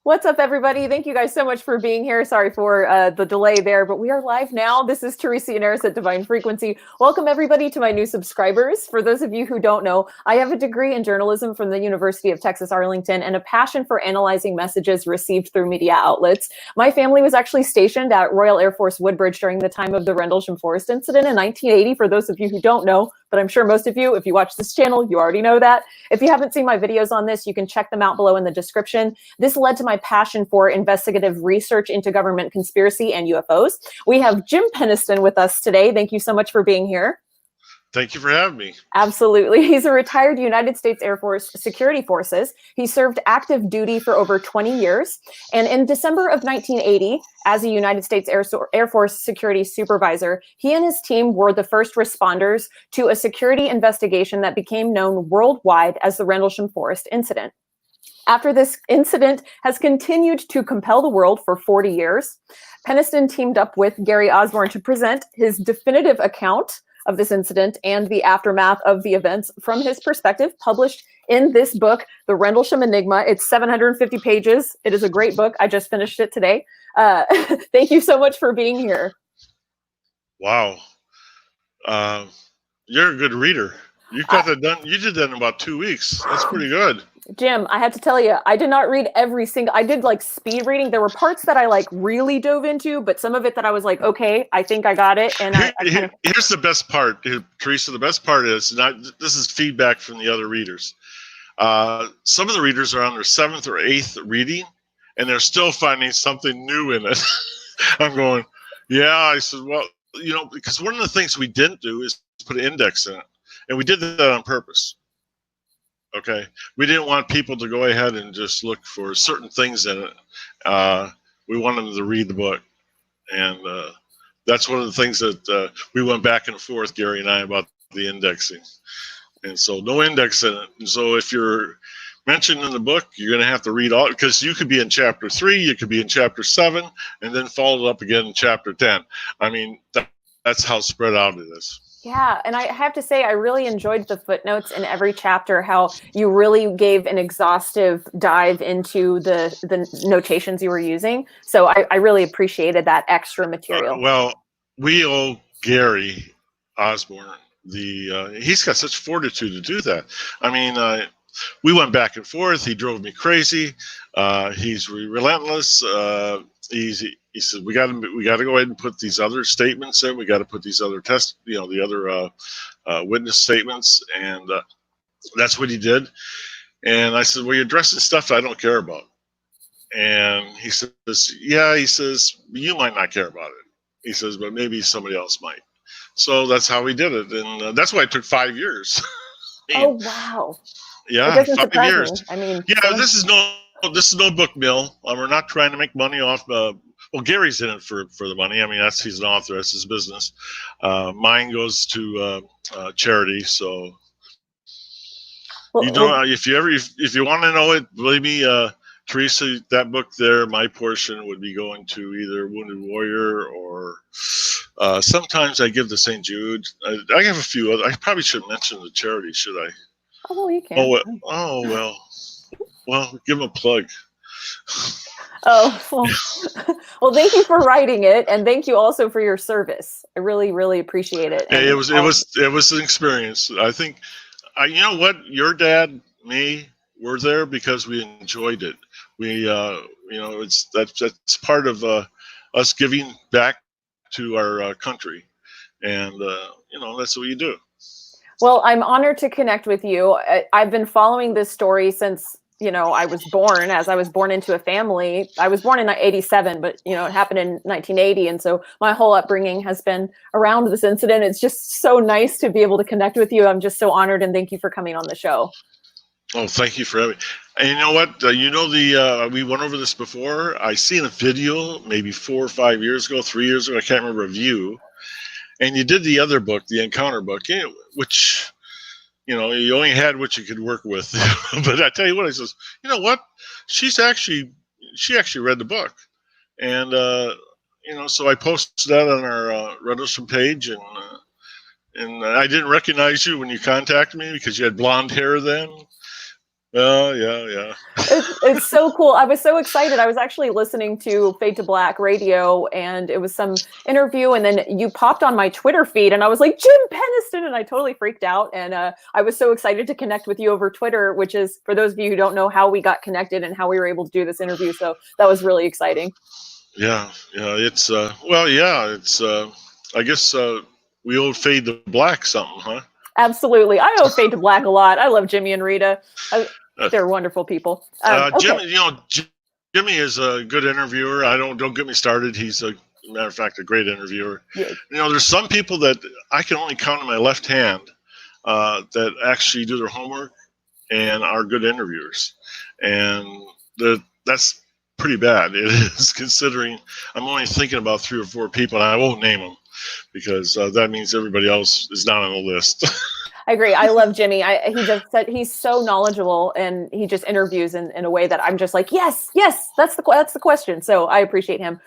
What's up, everybody? Thank you guys so much for being here. Sorry for the delay there, but we are live now. This is Teresa Yanaros at Divine Frequency. Welcome, everybody, to my new subscribers. For those of you who don't know, I have a degree in journalism from the University of Texas, Arlington, and a passion for analyzing messages received through media outlets. My family was actually stationed at Royal Air Force Woodbridge during the time of the Rendlesham Forest Incident in 1980, for those of you who don't know, but I'm sure most of you, if you watch this channel, you already know that. If you haven't seen my videos on this, you can check them out below in the description. This led to my passion for investigative research into government conspiracy and UFOs. We have Jim Penniston with us today. Thank you so much for being here. Thank you for having me. Absolutely. He's a retired United States Air Force Security Forces. He served active duty for over 20 years. And in December of 1980, as a United States Air Force security supervisor, he and his team were the first responders to a security investigation that became known worldwide as the Rendlesham Forest Incident. After this incident has continued to compel the world for 40 years, Penniston teamed up with Gary Osborn to present his definitive account of this incident and the aftermath of the events from his perspective, published in this book, The Rendlesham Enigma. It's 750 pages. It is a great book. I just finished it today. Thank you so much for being here. Wow. You're a good reader. You got that done. You did that in about 2 weeks. That's pretty good. Jim, I have to tell you, I did not read every single, I did like speed reading. There were parts that I like really dove into, but some of it that I was like, okay, I think I got it. And here's the best part, Teresa. The best part is, this is feedback from the other readers. Some of the readers are on their 7th or 8th reading, and they're still finding something new in it. I'm going, yeah. I said, well, because one of the things we didn't do is put an index in it, and we did that on purpose. Okay, we didn't want people to go ahead and just look for certain things in it. We wanted them to read the book, and that's one of the things that we went back and forth, Gary and I, about the indexing. And so no index in it. And so if you're mentioned in the book, you're going to have to read all, because you could be in chapter 3, you could be in chapter 7, and then follow it up again in chapter 10. I mean, that's how spread out it is. Yeah, and I have to say, I really enjoyed the footnotes in every chapter, how you really gave an exhaustive dive into the notations you were using. So I really appreciated that extra material. Well, we owe Gary Osborn he's got such fortitude to do that. I mean, we went back and forth. He drove me crazy. He's relentless. He said, we got to go ahead and put these other statements in. We got to put these other the other witness statements, and that's what he did. And I said, well, you're addressing stuff I don't care about. And he says, yeah. He says, you might not care about it. He says, but maybe somebody else might. So that's how we did it, and that's why it took 5 years. Oh wow! Yeah, 5 years. Me. I mean, yeah, this is no book mill. We're not trying to make money off. Well, Gary's in it for the money. I mean, he's an author. That's his business. Mine goes to charity. So if you want to know it, believe me, Teresa, that book there, my portion would be going to either Wounded Warrior or sometimes I give to St. Jude. I have a few other. I probably shouldn't mention the charity, should I? Oh, you can. Oh well. Well, give them a plug. Oh, well, thank you for writing it, and thank you also for your service. I really, really appreciate it. Hey, it was an experience. I think, you know what, your dad, me, we're there because we enjoyed it. We, that's part of us giving back to our country, and that's what you do. Well, I'm honored to connect with you. I've been following this story since I was born. As I was born into a family, I was born in 87, but it happened in 1980. And so my whole upbringing has been around this incident. It's just so nice to be able to connect with you. I'm just so honored, and thank you for coming on the show. Oh, thank you for having me. And you know what? We went over this before. I seen a video maybe 4 or 5 years ago, 3 years ago. I can't remember, of you. And you did the other book, the Encounter book, which, you only had what you could work with. But I tell you what, I says, you know what? She actually read the book. And, so I posted that on our Rendlesham page, and I didn't recognize you when you contacted me because you had blonde hair then. Yeah. It's so cool. I was so excited. I was actually listening to Fade to Black radio, and it was some interview, and then you popped on my Twitter feed, and I was like, Jim Penniston, and I totally freaked out. And I was so excited to connect with you over Twitter, which is, for those of you who don't know, how we got connected and how we were able to do this interview. So that was really exciting. Yeah. It's it's I guess we owe Fade to Black something, huh? Absolutely. I owe Fade to Black a lot. I love Jimmy and Rita. They're wonderful people. Okay. Jimmy is a good interviewer. Don't get me started. He's a matter of fact a great interviewer. Yeah. There's some people that I can only count on my left hand that actually do their homework and are good interviewers, and that's pretty bad. It is, considering I'm only thinking about 3 or 4 people, and I won't name them because that means everybody else is not on the list. I agree. I love Jimmy. He just said he's so knowledgeable, and he just interviews in a way that I'm just like, yes, that's the question. So I appreciate him.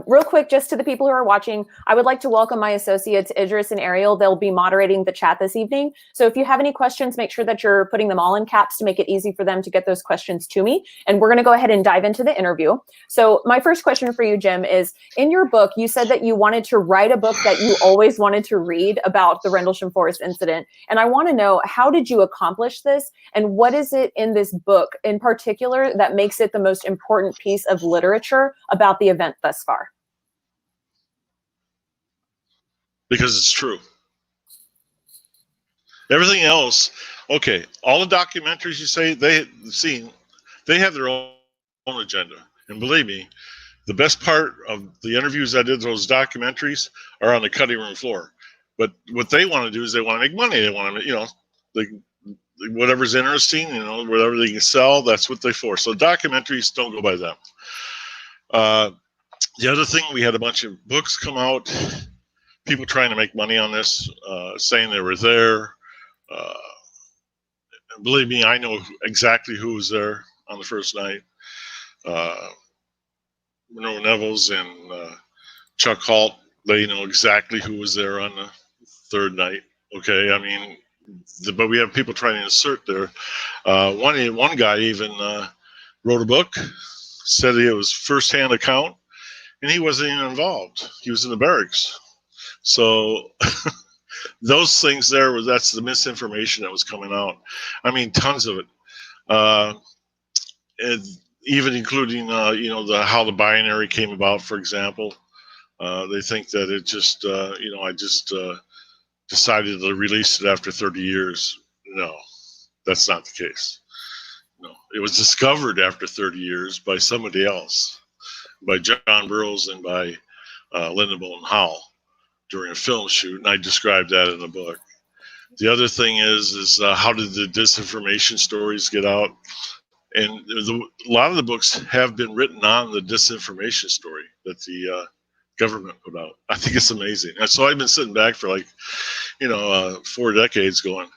Real quick, just to the people who are watching, I would like to welcome my associates, Idris and Ariel. They'll be moderating the chat this evening. So if you have any questions, make sure that you're putting them all in caps to make it easy for them to get those questions to me. And we're going to go ahead and dive into the interview. So my first question for you, Jim, is in your book, you said that you wanted to write a book that you always wanted to read about the Rendlesham Forest incident. And I want to know, how did you accomplish this? And what is it in this book in particular that makes it the most important piece of literature about the event thus far? Because it's true. Everything else, okay, all the documentaries you say they have their own agenda. And believe me, the best part of the interviews I did, those documentaries, are on the cutting room floor. But what they want to do is they want to make money. They want to, whatever's interesting, whatever they can sell, that's what they for. So documentaries don't go by them. The other thing, we had a bunch of books come out, people trying to make money on this, saying they were there. Believe me, I know exactly who was there on the first night. Monroe Nevels and Chuck Halt, they know exactly who was there on the third night. Okay, I mean, but we have people trying to insert there. One guy even wrote a book, said it was firsthand account, and he wasn't even involved. He was in the barracks. So those things that's the misinformation that was coming out. I mean, tons of it. And even including, how the binary came about, for example. They think that it just, I just decided to release it after 30 years. No, that's not the case. No, it was discovered after 30 years by somebody else, by John Burroughs and by Linda Moulton Howe during a film shoot, and I described that in the book. The other thing is how did the disinformation stories get out? And a lot of the books have been written on the disinformation story that the government put out. I think it's amazing. And so I've been sitting back for 4 decades going,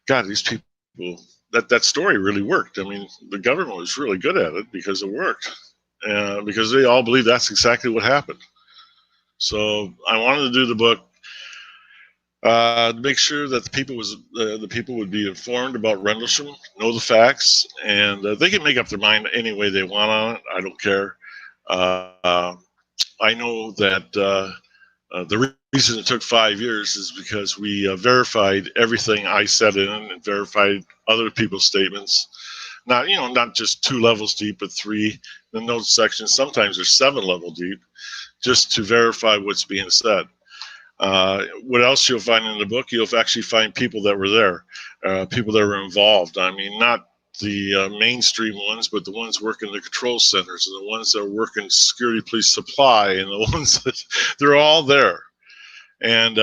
God, these people, that story really worked. I mean, the government was really good at it because it worked. Because they all believe that's exactly what happened. So I wanted to do the book to make sure that the people would be informed about Rendlesham, know the facts, and they can make up their mind any way they want on it. I don't care. I know that the reason it took 5 years is because we verified everything I said in it and verified other people's statements. Not just 2 levels deep, but 3. The notes section, sometimes they're 7 level deep, just to verify what's being said. What else you'll find in the book? You'll actually find people that were there, people that were involved. I mean, not the mainstream ones, but the ones working the control centers and the ones that are working security police supply and the ones that they're all there. And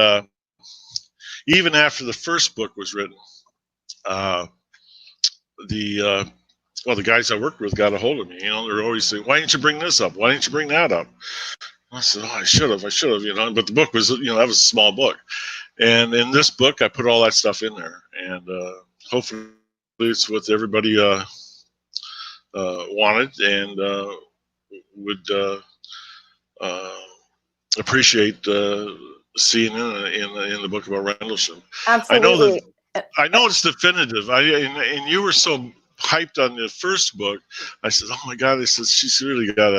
even after the first book was written, the guys I worked with got a hold of me. They're always saying, "Why didn't you bring this up? Why didn't you bring that up?" I said, "Oh, I should have, but the book was, that was a small book. And in this book, I put all that stuff in there. And hopefully it's what everybody wanted and would appreciate seeing in the book about Rendlesham. Absolutely. I know it's definitive. And you were so hyped on the first book. I said, "Oh my God!" I said, "She's got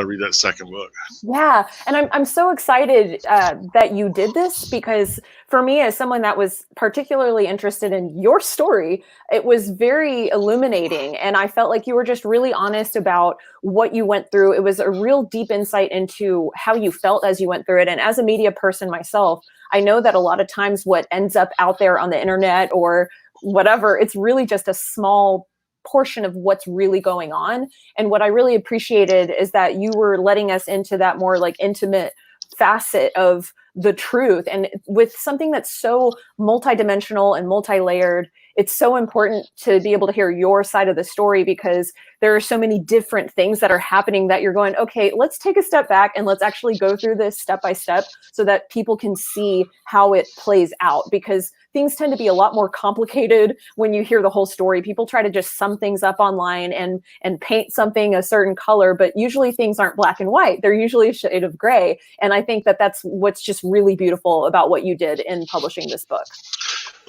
to read that second book." Yeah, and I'm so excited that you did this, because for me, as someone that was particularly interested in your story, it was very illuminating, and I felt like you were just really honest about what you went through. It was a real deep insight into how you felt as you went through it. And as a media person myself, I know that a lot of times what ends up out there on the internet or whatever, it's really just a small portion of what's really going on. And what I really appreciated is that you were letting us into that more like intimate facet of the truth. And with something that's so multidimensional and multi-layered, it's so important to be able to hear your side of the story, because there are so many different things that are happening that you're going, okay, let's take a step back and let's actually go through this step by step so that people can see how it plays out, because things tend to be a lot more complicated when you hear the whole story. People try to just sum things up online and paint something a certain color, but usually things aren't black and white. They're usually a shade of gray. And I think that that's what's just really beautiful about what you did in publishing this book.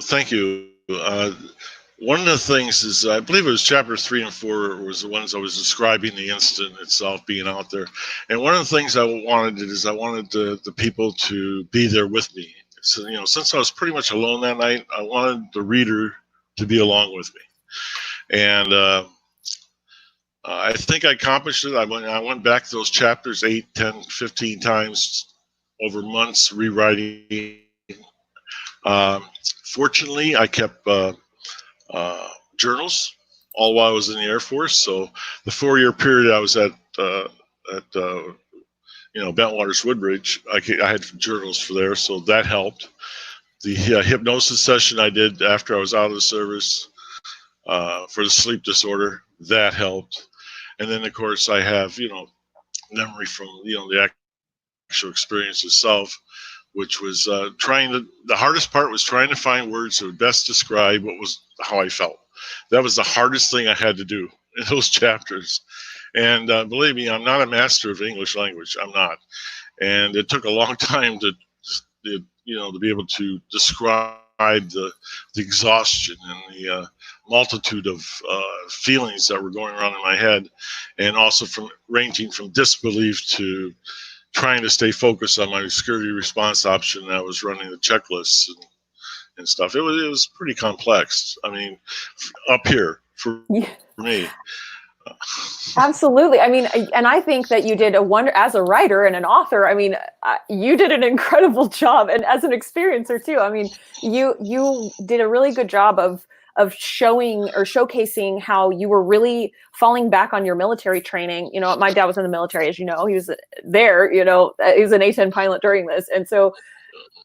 Thank you. One of the things is, I believe it was chapter 3 and 4 was the ones I was describing the incident itself being out there. And one of the things I wanted the people to be there with me. So, since I was pretty much alone that night, I wanted the reader to be along with me. And I think I accomplished it. I went back to those chapters 8, 10, 15 times over months, rewriting. Fortunately, I kept journals all while I was in the Air Force. So the 4-year period I was at Bentwaters, Woodbridge, I had journals for there, so that helped. The hypnosis session I did after I was out of the service for the sleep disorder, that helped. And then, of course, I have, memory from, the actual experience itself, which was the hardest part was trying to find words that would best describe how I felt. That was the hardest thing I had to do in those chapters. And believe me, I'm not a master of English language. I'm not. And it took a long time to be able to describe the exhaustion and the multitude of feelings that were going around in my head, and also ranging from disbelief to trying to stay focused on my security response option. I was running the checklists and stuff. It was pretty complex. I mean, up here for me. Absolutely. I mean, and I think that you did as a writer and an author. I mean, you did an incredible job, and as an experiencer too. I mean, you did a really good job of showing or showcasing how you were really falling back on your military training. My dad was in the military, as you know. He was there. He was an A-10 pilot during this, and so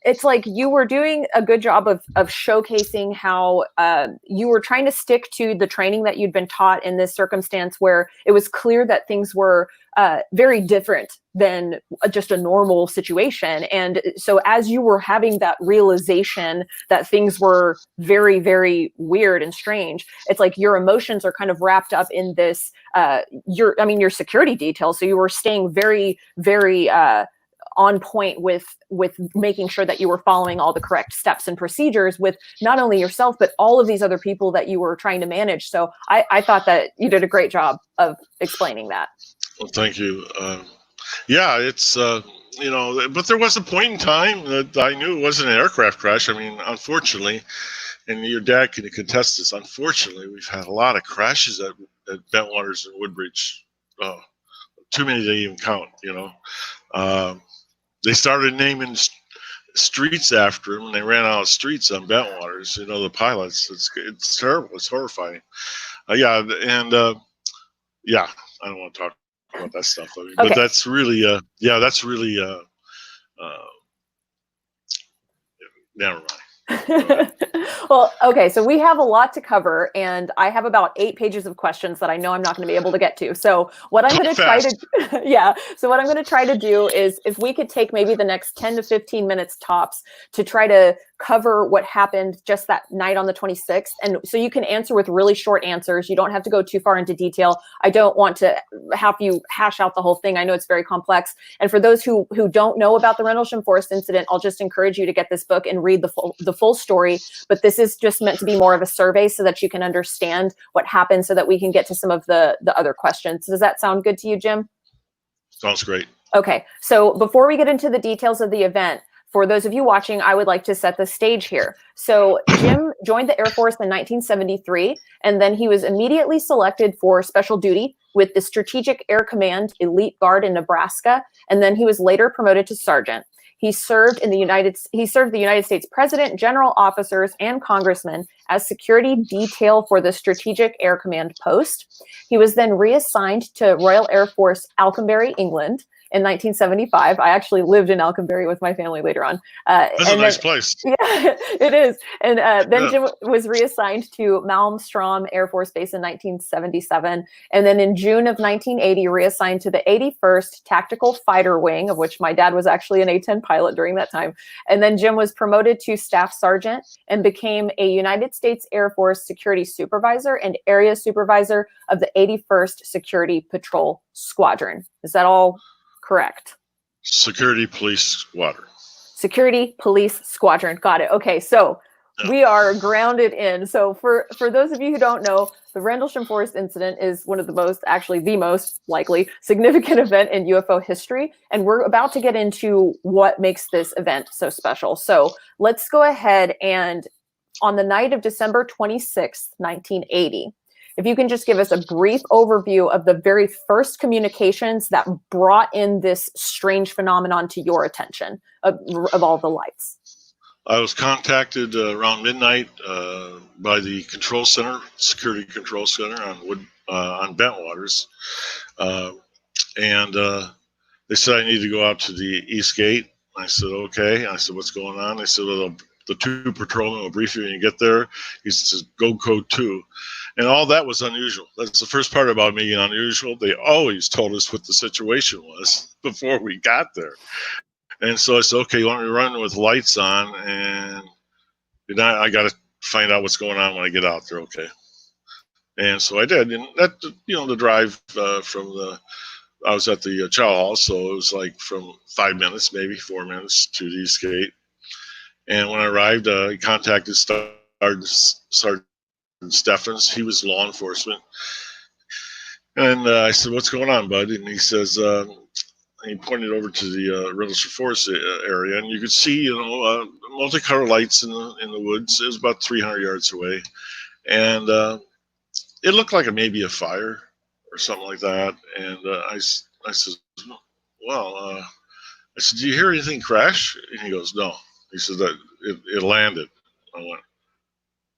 it's like you were doing a good job of showcasing how you were trying to stick to the training that you'd been taught in this circumstance, where it was clear that things were very different than just a normal situation. And so as you were having that realization that things were very, very weird and strange, it's like your emotions are kind of wrapped up in this, your security details. So you were staying very, very on point with making sure that you were following all the correct steps and procedures with not only yourself, but all of these other people that you were trying to manage. So I thought that you did a great job of explaining that. Well, thank you. Yeah, it's, but there was a point in time that I knew it wasn't an aircraft crash. I mean, unfortunately, and your dad can contest this, unfortunately, we've had a lot of crashes at Bentwaters and Woodbridge. Too many to even count, They started naming streets after him, and they ran out of streets on Bentwaters. The pilots. It's terrible. It's horrifying. I don't want to talk about that stuff. I mean, okay. But that's really, never mind. Well, okay, so we have a lot to cover, and I have about 8 pages of questions that I know I'm not going to be able to get to. So what I'm going to try to, So what I'm going to try to do is, if we could take maybe the next 10 to 15 minutes tops to try to cover what happened just that night on the 26th. And so you can answer with really short answers. You don't have to go too far into detail. I don't want to have you hash out the whole thing. I know it's very complex. And for those who don't know about the Rendlesham Forest incident, I'll just encourage you to get this book and read the full story, but this is just meant to be more of a survey so that you can understand what happened so that we can get to some of the other questions. Does that sound good to you, Jim? Sounds great. Okay, so before we get into the details of the event, for those of you watching, I would like to set the stage here. So Jim joined the Air Force in 1973, and then he was immediately selected for special duty with the Strategic Air Command Elite Guard in Nebraska, and then he was later promoted to sergeant. He served the United States President, general officers, and congressmen as security detail for the Strategic Air Command post. He was then reassigned to Royal Air Force Alconbury, England, in 1975. I actually lived in Alconbury with my family later on. That's a nice place. Yeah, it is. And then Jim was reassigned to Malmstrom Air Force Base in 1977. And then in June of 1980, reassigned to the 81st Tactical Fighter Wing, of which my dad was actually an A-10 pilot during that time. And then Jim was promoted to Staff Sergeant and became a United States Air Force Security Supervisor and Area Supervisor of the 81st Security Patrol Squadron. Is that all correct? Security Police Squadron. Security Police Squadron. Got it. Okay, so we are grounded in. So for those of you who don't know, the Rendlesham Forest Incident is one of the most, actually the most likely significant event in UFO history. And we're about to get into what makes this event so special. So let's go ahead and on the night of December 26th, 1980, if you can just give us a brief overview of the very first communications that brought in this strange phenomenon to your attention of all the lights. I was contacted around midnight by the control center, security control center on Bentwaters, and they said I need to go out to the east gate. I said okay. I said what's going on? They said well, the two patrolmen will brief you when you get there. He says go code 2. And all that was unusual. That's the first part about being unusual. They always told us what the situation was before we got there. And so I said, okay, you want me to run with lights on? And I got to find out what's going on when I get out there, okay? And so I did. And that, the drive I was at the chow hall, so it was like from 5 minutes, maybe 4 minutes to the east gate. And when I arrived, I contacted Sergeant Steffens. He was law enforcement. And I said, what's going on, bud? And he says, he pointed over to the Rendlesham Forest area, and you could see, multicolored lights in the woods. It was about 300 yards away. And it looked like maybe a fire or something like that. And I said, well, I said, do you hear anything crash? And he goes, no. He said that it landed. I went,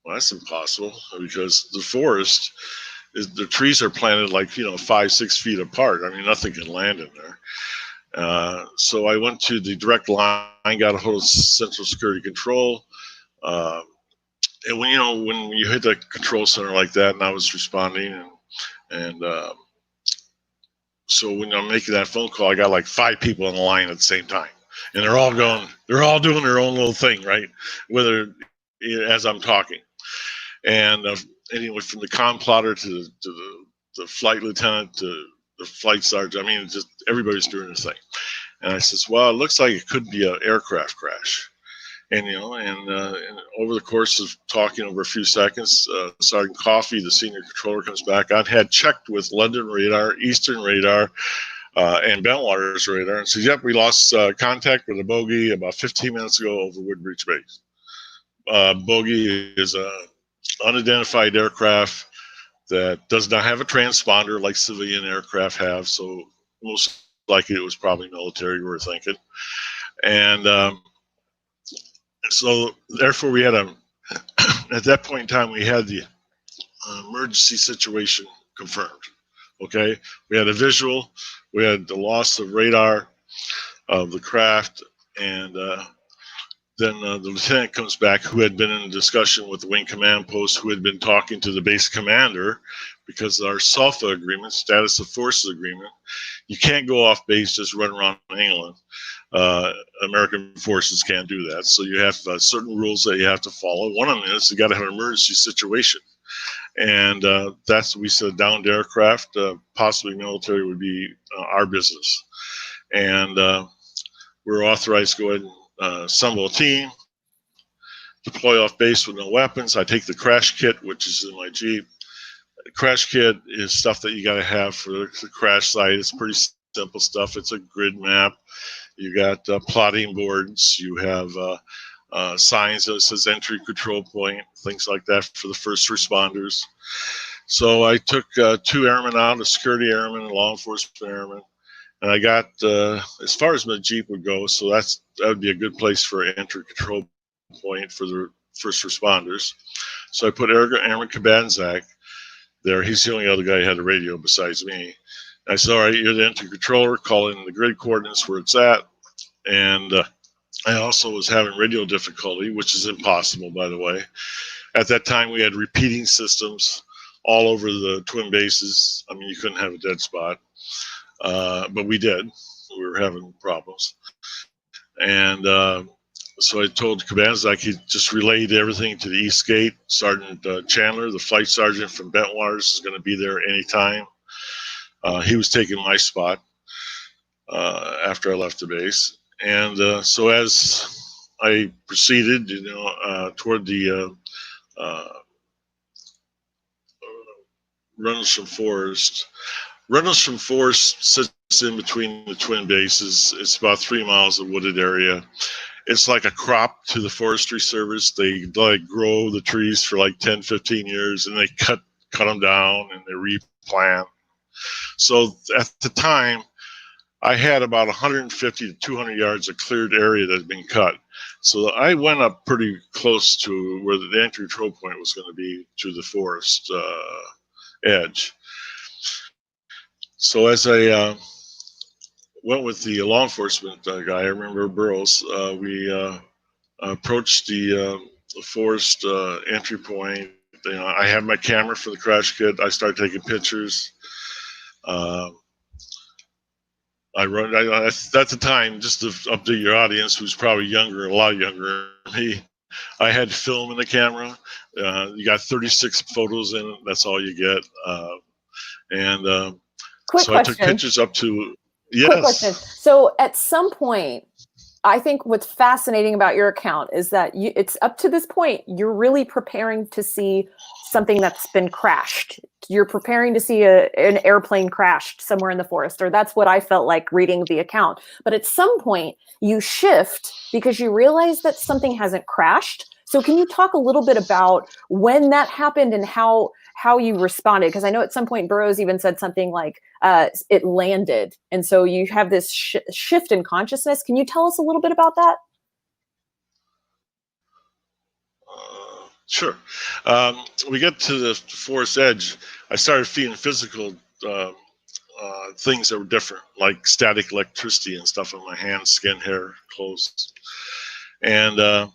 well, that's impossible because the forest the trees are planted like 5-6 feet apart. I mean, nothing can land in there. So I went to the direct line, got a hold of Central Security Control, and when you hit the control center like that, and I was responding, and so when I'm making that phone call, I got like 5 people on the line at the same time, and they're all doing their own little thing, right? Whether as I'm talking. And anyway, from the comm plotter to the flight lieutenant to the flight sergeant, I mean, just everybody's doing their thing. And I says, well, it looks like it could be an aircraft crash. And and over the course of talking over a few seconds, Sergeant Coffey, the senior controller, comes back. I had checked with London radar, Eastern radar, and Bentwaters radar, and says, yep, we lost contact with a bogey about 15 minutes ago over Woodbridge base. Bogey is a unidentified aircraft that does not have a transponder like civilian aircraft have, so most likely it was probably military, we were thinking. And so therefore we had at that point in time, we had the emergency situation confirmed. Okay, we had a visual, we had the loss of radar of the craft, and then the lieutenant comes back, who had been in a discussion with the wing command post, who had been talking to the base commander, because our SALFA agreement, status of forces agreement, you can't go off base, just run around England. American forces can't do that. So you have certain rules that you have to follow. One of them is you got to have an emergency situation. And that's, we said, downed aircraft, possibly military, would be our business. And we're authorized to go ahead and assemble a team. deploy off base with no weapons. I take the crash kit, which is in my Jeep. The crash kit is stuff that you got to have for the crash site. It's pretty simple stuff. It's a grid map. You got plotting boards. You have signs that says entry control point, things like that for the first responders. So I took 2 airmen out, a security airman, a law enforcement airman, and I got as far as my Jeep would go. So that would be a good place for an entry control point for the first responders. So I put Airman Kabanzak there. He's the only other guy who had a radio besides me. I said, all right, you're the entry controller, call in the grid coordinates where it's at. And I also was having radio difficulty, which is impossible, by the way. At that time, we had repeating systems all over the twin bases. I mean, you couldn't have a dead spot, but we did. We were having problems. And so I told Kabanzak he just relayed everything to the East Gate. Sergeant Chandler, the flight sergeant from Bentwaters, is going to be there anytime. He was taking my spot after I left the base. And so as I proceeded, toward the Rendlesham Forest. Rendlesham Forest sits in between the twin bases. It's about 3 miles of wooded area. It's like a crop to the Forestry Service. They like grow the trees for like 10, 15 years, and they cut them down and they replant. So at the time, I had about 150 to 200 yards of cleared area that had been cut. So I went up pretty close to where the entry control point was going to be to the forest edge. So as I went with the law enforcement guy, I remember Burroughs, we approached the forest entry point. I had my camera for the crash kit. I started taking pictures. At the time, just to update your audience, who's probably younger, a lot younger than me, I had film in the camera. You got 36 photos in it. That's all you get. Quick so question. I took pictures up to, yes. Quick question. So at some point, I think what's fascinating about your account is that it's up to this point, you're really preparing to see something that's been crashed. You're preparing to see an airplane crashed somewhere in the forest, or that's what I felt like reading the account. But at some point, you shift because you realize that something hasn't crashed. So can you talk a little bit about when that happened and how you responded? Because I know at some point Burroughs even said something like it landed. And so you have this shift in consciousness. Can you tell us a little bit about that? Sure. We get to the forest edge. I started feeling physical things that were different, like static electricity and stuff on my hands, skin, hair, clothes. And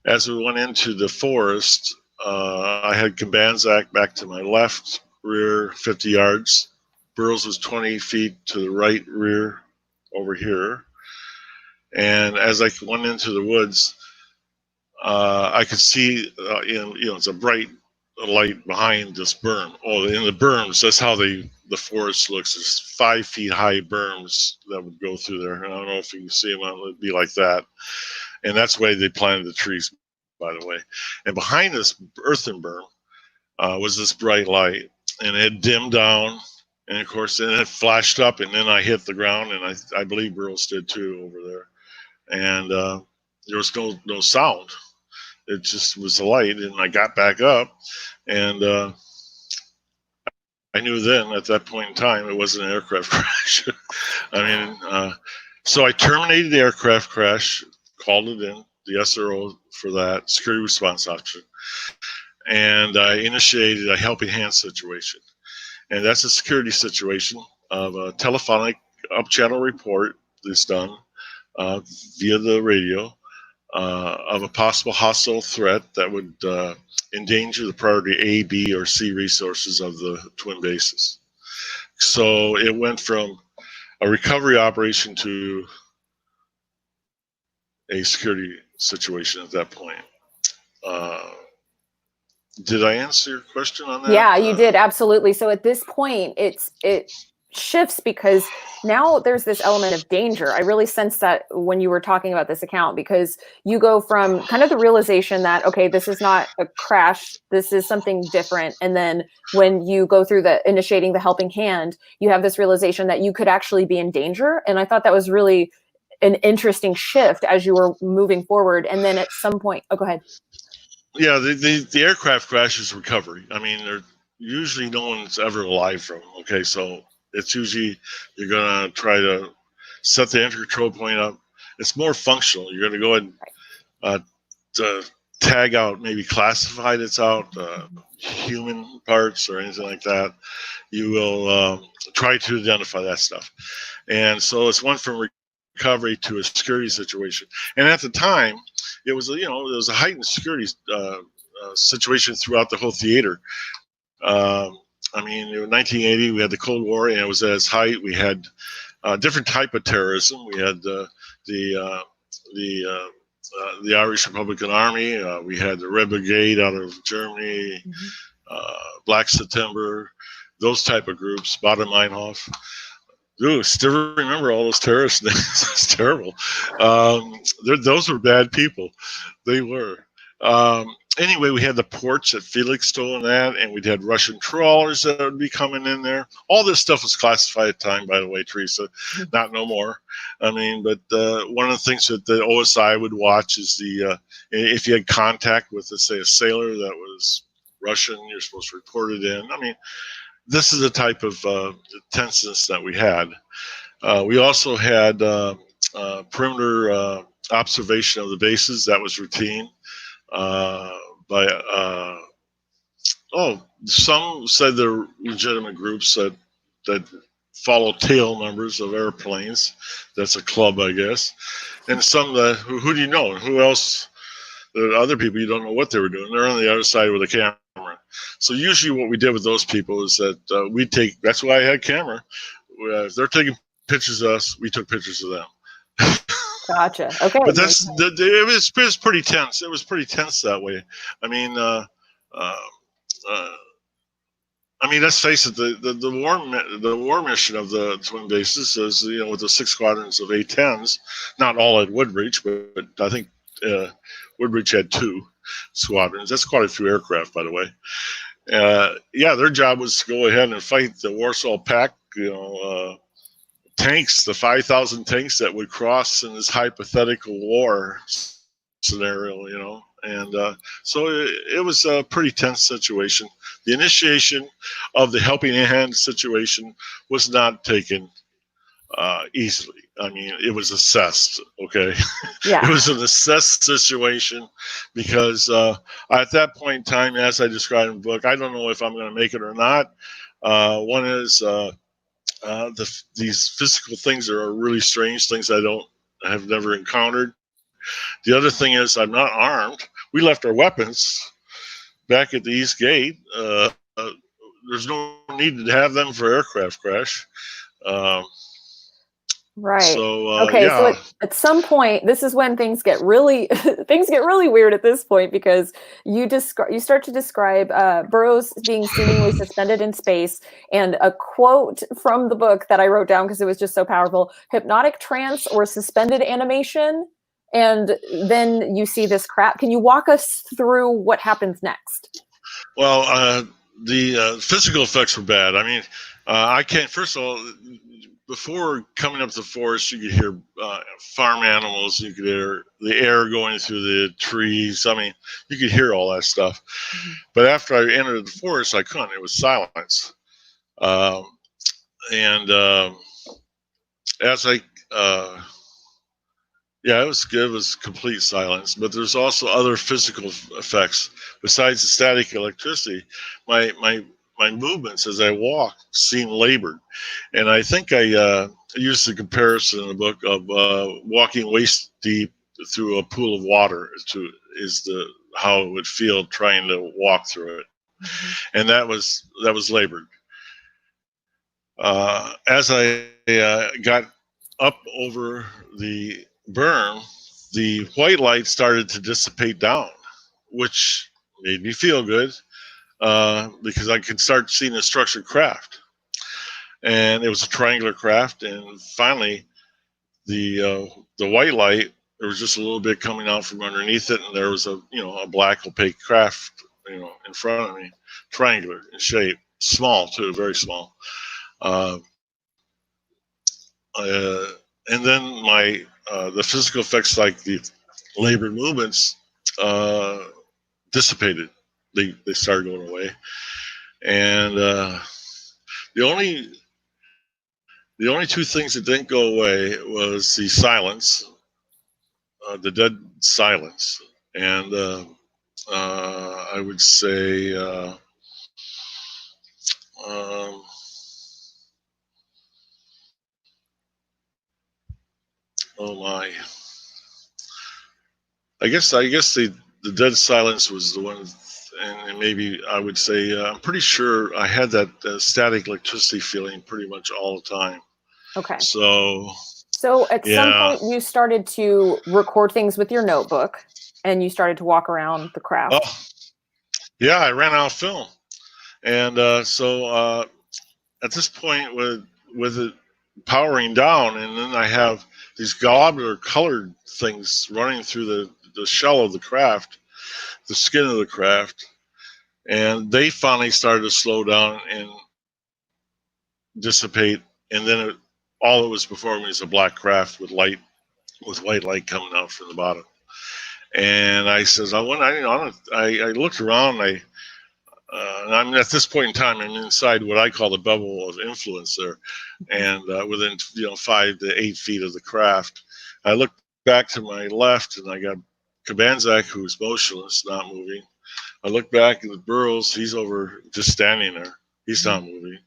as we went into the forest, I had Kabanzak back to my left rear 50 yards. Burroughs was 20 feet to the right rear over here. And as I went into the woods, I could see, it's a bright light behind this berm. Oh, in the berms, that's how the forest looks. It's 5 feet high berms that would go through there. And I don't know if you can see them, it'd be like that. And that's the way they planted the trees, by the way. And behind this earthen berm was this bright light, and it dimmed down. And of course, then it flashed up, and then I hit the ground, and I believe Burroughs did too over there. And there was no sound. It just was a light, and I got back up, and I knew then at that point in time it wasn't an aircraft crash. So I terminated the aircraft crash, called it in, the SRO for that, security response option, and I initiated a helping hand situation. And that's a security situation of a telephonic up-channel report that's done via the radio of a possible hostile threat that would endanger the priority A, B, or C resources of the twin bases. So it went from a recovery operation to a security situation at that point. Did I answer your question on that? Yeah, you did, absolutely. So at this point, it shifts, because now there's this element of danger. I really sense that when you were talking about this account, because you go from kind of the realization that, okay, this is not a crash, this is something different. And then when you go through the initiating the helping hand, you have this realization that you could actually be in danger. And I thought that was really an interesting shift as you were moving forward. And then at some point, oh, go ahead. Yeah, the aircraft crash is recovery. I mean, they're usually no one's ever alive from them. Okay, so it's usually you're gonna try to set the entry control point up. It's more functional. You're gonna go ahead and tag out maybe classified. It's out human parts or anything like that. You will try to identify that stuff, and so it's one from recovery to a security situation. And at the time, it was there was a heightened security situation throughout the whole theater. I mean, in 1980, we had the Cold War, and it was at its height. We had different type of terrorism. We had the Irish Republican Army. We had the Red Brigade out of Germany, Black September, those type of groups. Bader Meinhof. Ooh, still remember all those terrorist names. It's terrible. Those were bad people. They were. Anyway, we had the ports at Felixstowe and that, and we'd had Russian trawlers that would be coming in there. All this stuff was classified at the time, by the way, Teresa. Not no more. I mean, but one of the things that the OSI would watch is if you had contact with, let's say, a sailor that was Russian, you're supposed to report it in. I mean, this is the type of tenseness that we had. We also had perimeter observation of the bases. That was routine. Some said they're legitimate groups that follow tail numbers of airplanes. That's a club, I guess. And some that who do you know? Who else? There are other people you don't know what they were doing. They're on the other side with a camera. So usually what we did with those people is that we take. That's why I had camera. If they're taking pictures of us, we took pictures of them. Gotcha. Okay. But it was pretty tense. It was pretty tense that way. I mean, let's face it. The war mission of the twin bases is with the 6 squadrons of A-10s, not all at Woodbridge, but I think Woodbridge had 2 squadrons. That's quite a few aircraft, by the way. Their job was to go ahead and fight the Warsaw Pact. Tanks, the 5,000 tanks that would cross in this hypothetical war scenario, and so it was a pretty tense situation. The initiation of the helping hand situation was not taken easily. I mean, it was assessed, okay? Yeah. It was an assessed situation because at that point in time, as I described in the book, I don't know if I'm going to make it or not. One is these physical things are really strange, things I have never encountered. The other thing is I'm not armed. We left our weapons back at the East Gate. There's no need to have them for aircraft crash. Right. So, okay. yeah. So at some point, this is when things get really weird at this point, because you start to describe burrows being seemingly suspended in space, and a quote from the book that I wrote down because it was just so powerful: hypnotic trance or suspended animation. And then you see this crap. Can you walk us through what happens next? Well, the physical effects were bad. I mean, I can't. First of all, before coming up to the forest, you could hear farm animals. You could hear the air going through the trees. I mean, you could hear all that stuff. Mm-hmm. But after I entered the forest, I couldn't. It was silence. As I it was complete silence. But there's also other physical effects besides the static electricity. My movements as I walk seem labored, and I think I used the comparison in the book of walking waist deep through a pool of water. How it would feel trying to walk through it, and that was labored. As I got up over the berm, the white light started to dissipate down, which made me feel good because I could start seeing a structured craft. and it was a triangular craft. And finally, the white light, there was just a little bit coming out from underneath it, and there was a black opaque craft in front of me, triangular in shape, small too, very small. And then the physical effects, like the labored movements, dissipated. They started going away, and the only two things that didn't go away was the silence, the dead silence, and I would say oh my, I guess the dead silence was the one, and maybe I would say I'm pretty sure I had that static electricity feeling pretty much all the time. Okay. So at some point you started to record things with your notebook, and you started to walk around the craft. Oh, yeah, I ran out of film, and so at this point, with it powering down, and then I have these globular colored things running through the shell of the craft, the skin of the craft, and they finally started to slow down and dissipate, and then all that was before me was a black craft with white light coming out from the bottom. And I says, I looked around, and I'm at this point in time, I'm inside what I call the bubble of influence there, and within 5 to 8 feet of the craft. I looked back to my left, and I got Kabanzak, who's motionless, not moving. I look back at the Burroughs, he's over just standing there, he's not moving.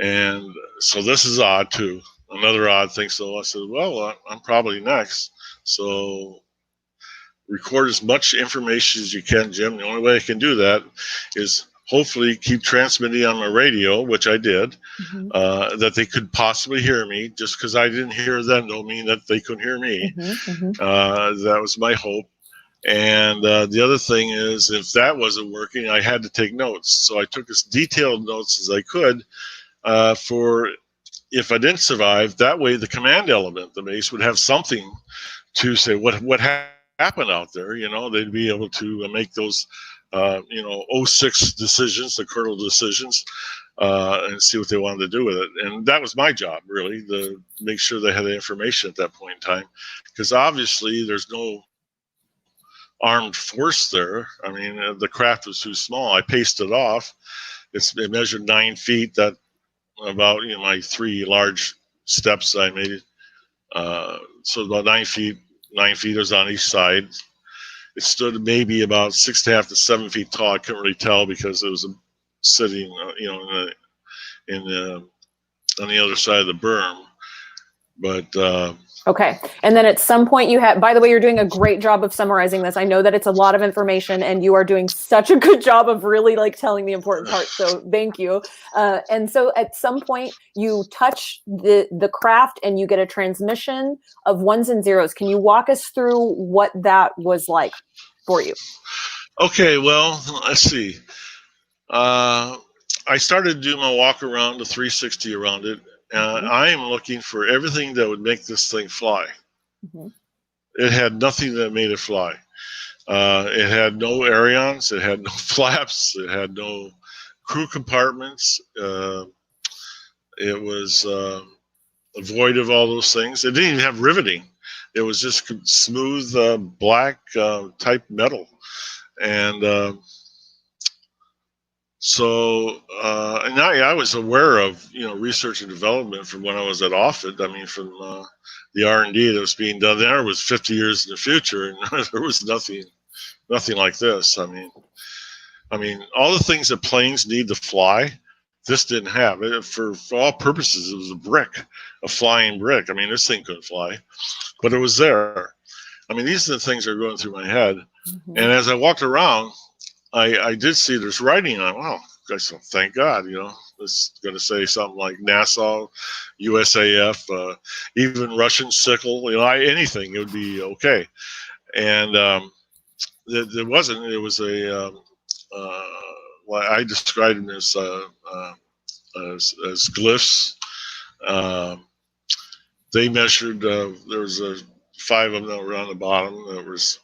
And so this is odd too, another odd thing. So I said, well, I'm probably next, so record as much information as you can, Jim. The only way I can do that is hopefully keep transmitting on my radio, which I did, that they could possibly hear me. Just because I didn't hear them don't mean that they couldn't hear me. That was my hope. And the other thing is, if that wasn't working, I had to take notes. So I took as detailed notes as I could for if I didn't survive. That way the command element, the base, would have something to say what happened out there. They'd be able to make those 06 decisions, the kernel decisions, and see what they wanted to do with it. And that was my job, really, to make sure they had the information at that point in time, because obviously there's no armed force there. I mean, the craft was too small. I paced it off. It measured 9 feet. That about my 3 large steps I made. So about 9 feet. 9 feet was on each side. It stood maybe about 6.5 to 7 feet tall. I couldn't really tell because it was sitting, on the other side of the berm. But okay. And then at some point you had, by the way, you're doing a great job of summarizing this. I know that it's a lot of information, and you are doing such a good job of really telling the important parts. So thank you. And so at some point you touch the craft and you get a transmission of ones and zeros. Can you walk us through what that was like for you? Okay, well, let's see. I started to do my walk around, the 360 around it. I am looking for everything that would make this thing fly. It had nothing that made it fly. It had no ailerons. It had no flaps. It had no crew compartments. It was void of all those things. It didn't even have riveting. It was just smooth black type metal. And so I was aware of research and development from when I was at Offutt. I mean, from the R&D that was being done there was 50 years in the future, and there was nothing like this. I mean, all the things that planes need to fly, this didn't have. For all purposes, it was a flying brick. I mean, this thing couldn't fly, but it was there. I mean, these are the things that are going through my head. And as I walked around, I did see there's writing on. Wow, thank God, it's going to say something like NASA, USAF, even Russian sickle, anything, it would be okay. And there wasn't. It was well, I described them as glyphs, They measured, there was 5 of them that were on the bottom that was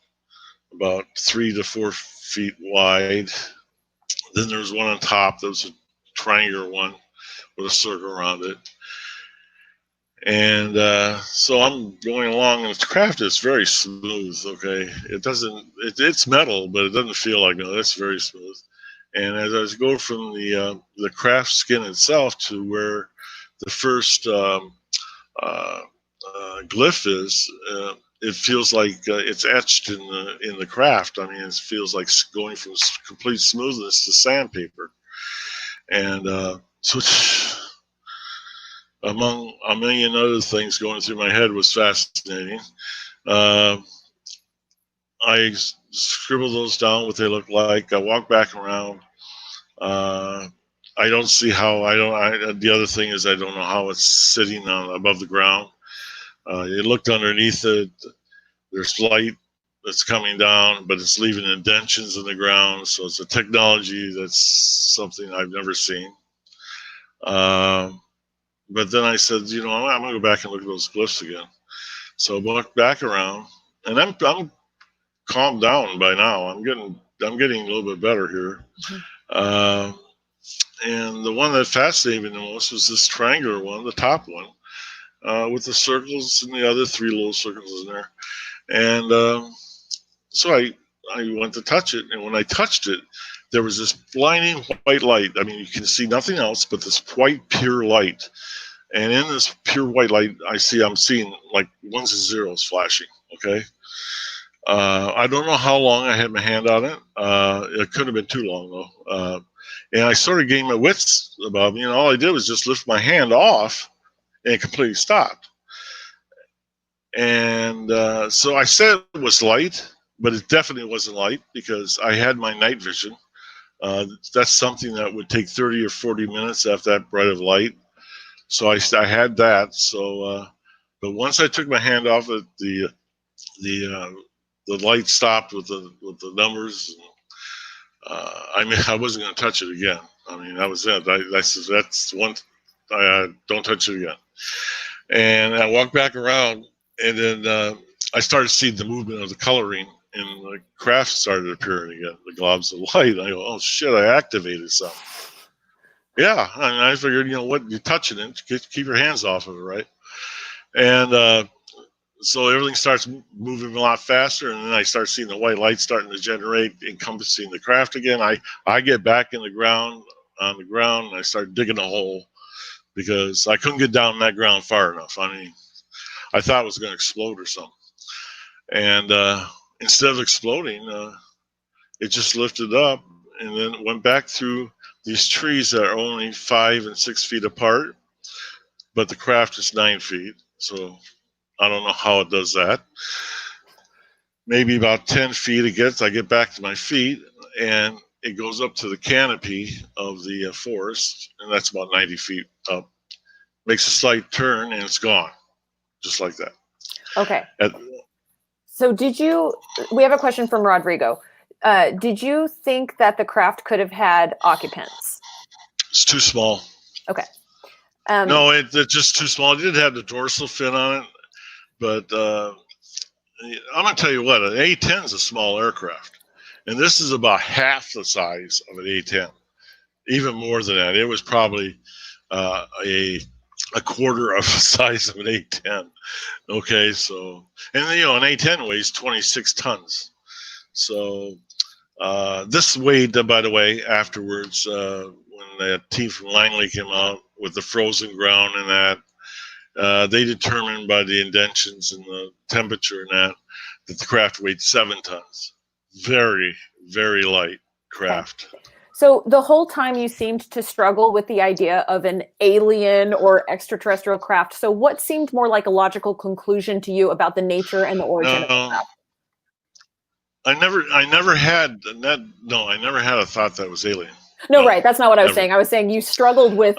about 3 to 4 feet wide. Then there was one on top that was a triangular one with a circle around it. And so I'm going along, and the craft is very smooth. Okay, it's metal, but it doesn't feel like metal. It's very smooth. And as I go from the craft skin itself to where the first glyph is, it feels like it's etched in the craft. I mean, it feels like going from complete smoothness to sandpaper. And so among a million other things going through my head was fascinating. I scribbled those down, what they look like. I walk back around. I don't see how, the other thing is I don't know how it's sitting above the ground. You looked underneath it, there's light that's coming down, but it's leaving indentions in the ground. So it's a technology that's something I've never seen. But then I said, I'm going to go back and look at those glyphs again. So I walked back around, and I'm calmed down by now. I'm getting a little bit better here. Mm-hmm. And the one that fascinated me the most was this triangular one, the top one, with the circles and the other 3 little circles in there. And so I went to touch it, and when I touched it, there was this blinding white light. I mean, you can see nothing else but this white, pure light. And in this pure white light, I'm seeing like 1s and 0s flashing, okay? I don't know how long I had my hand on it. It couldn't have been too long, though. And I sort of gained my wits about me, and all I did was just lift my hand off, and it completely stopped. And so I said it was light, but it definitely wasn't light because I had my night vision. That's something that would take 30 or 40 minutes after that bright of light. So I had that. So, but once I took my hand off it, the light stopped with the numbers. I mean, I wasn't going to touch it again. I mean, that was it. That's one. Don't touch it again. And I walked back around, and then I started seeing the movement of the coloring, and the craft started appearing again, the globs of light. I go, oh shit, I activated something. Yeah, and I figured, what, you're touching it, keep your hands off of it, right? And so everything starts moving a lot faster, and then I start seeing the white light starting to generate, encompassing the craft again. I get back on the ground, and I start digging a hole because I couldn't get down in that ground far enough. I mean, I thought it was going to explode or something. And instead of exploding, it just lifted up and then went back through these trees that are only 5 and 6 feet apart, but the craft is 9 feet. So I don't know how it does that. Maybe about 10 feet I get back to my feet, and it goes up to the canopy of the forest, and that's about 90 feet up. Makes a slight turn, and it's gone, just like that. Okay. So we have a question from Rodrigo. Did you think that the craft could have had occupants? It's too small. Okay. No, it's just too small. It did have the dorsal fin on it, but I'm going to tell you what, an A-10 is a small aircraft, and this is about half the size of an A-10, even more than that. It was probably a quarter of the size of an A-10. Okay, so, and an A-10 weighs 26 tons. So this weighed, by the way, afterwards, when the team from Langley came out with the frozen ground and that, they determined by the indentions and the temperature and that the craft weighed 7 tons. Very, very light craft. Okay. So the whole time you seemed to struggle with the idea of an alien or extraterrestrial craft. So what seemed more like a logical conclusion to you about the nature and the origin of the craft? I never had a thought that was alien. No, right. That's not what I was saying. I was saying you struggled with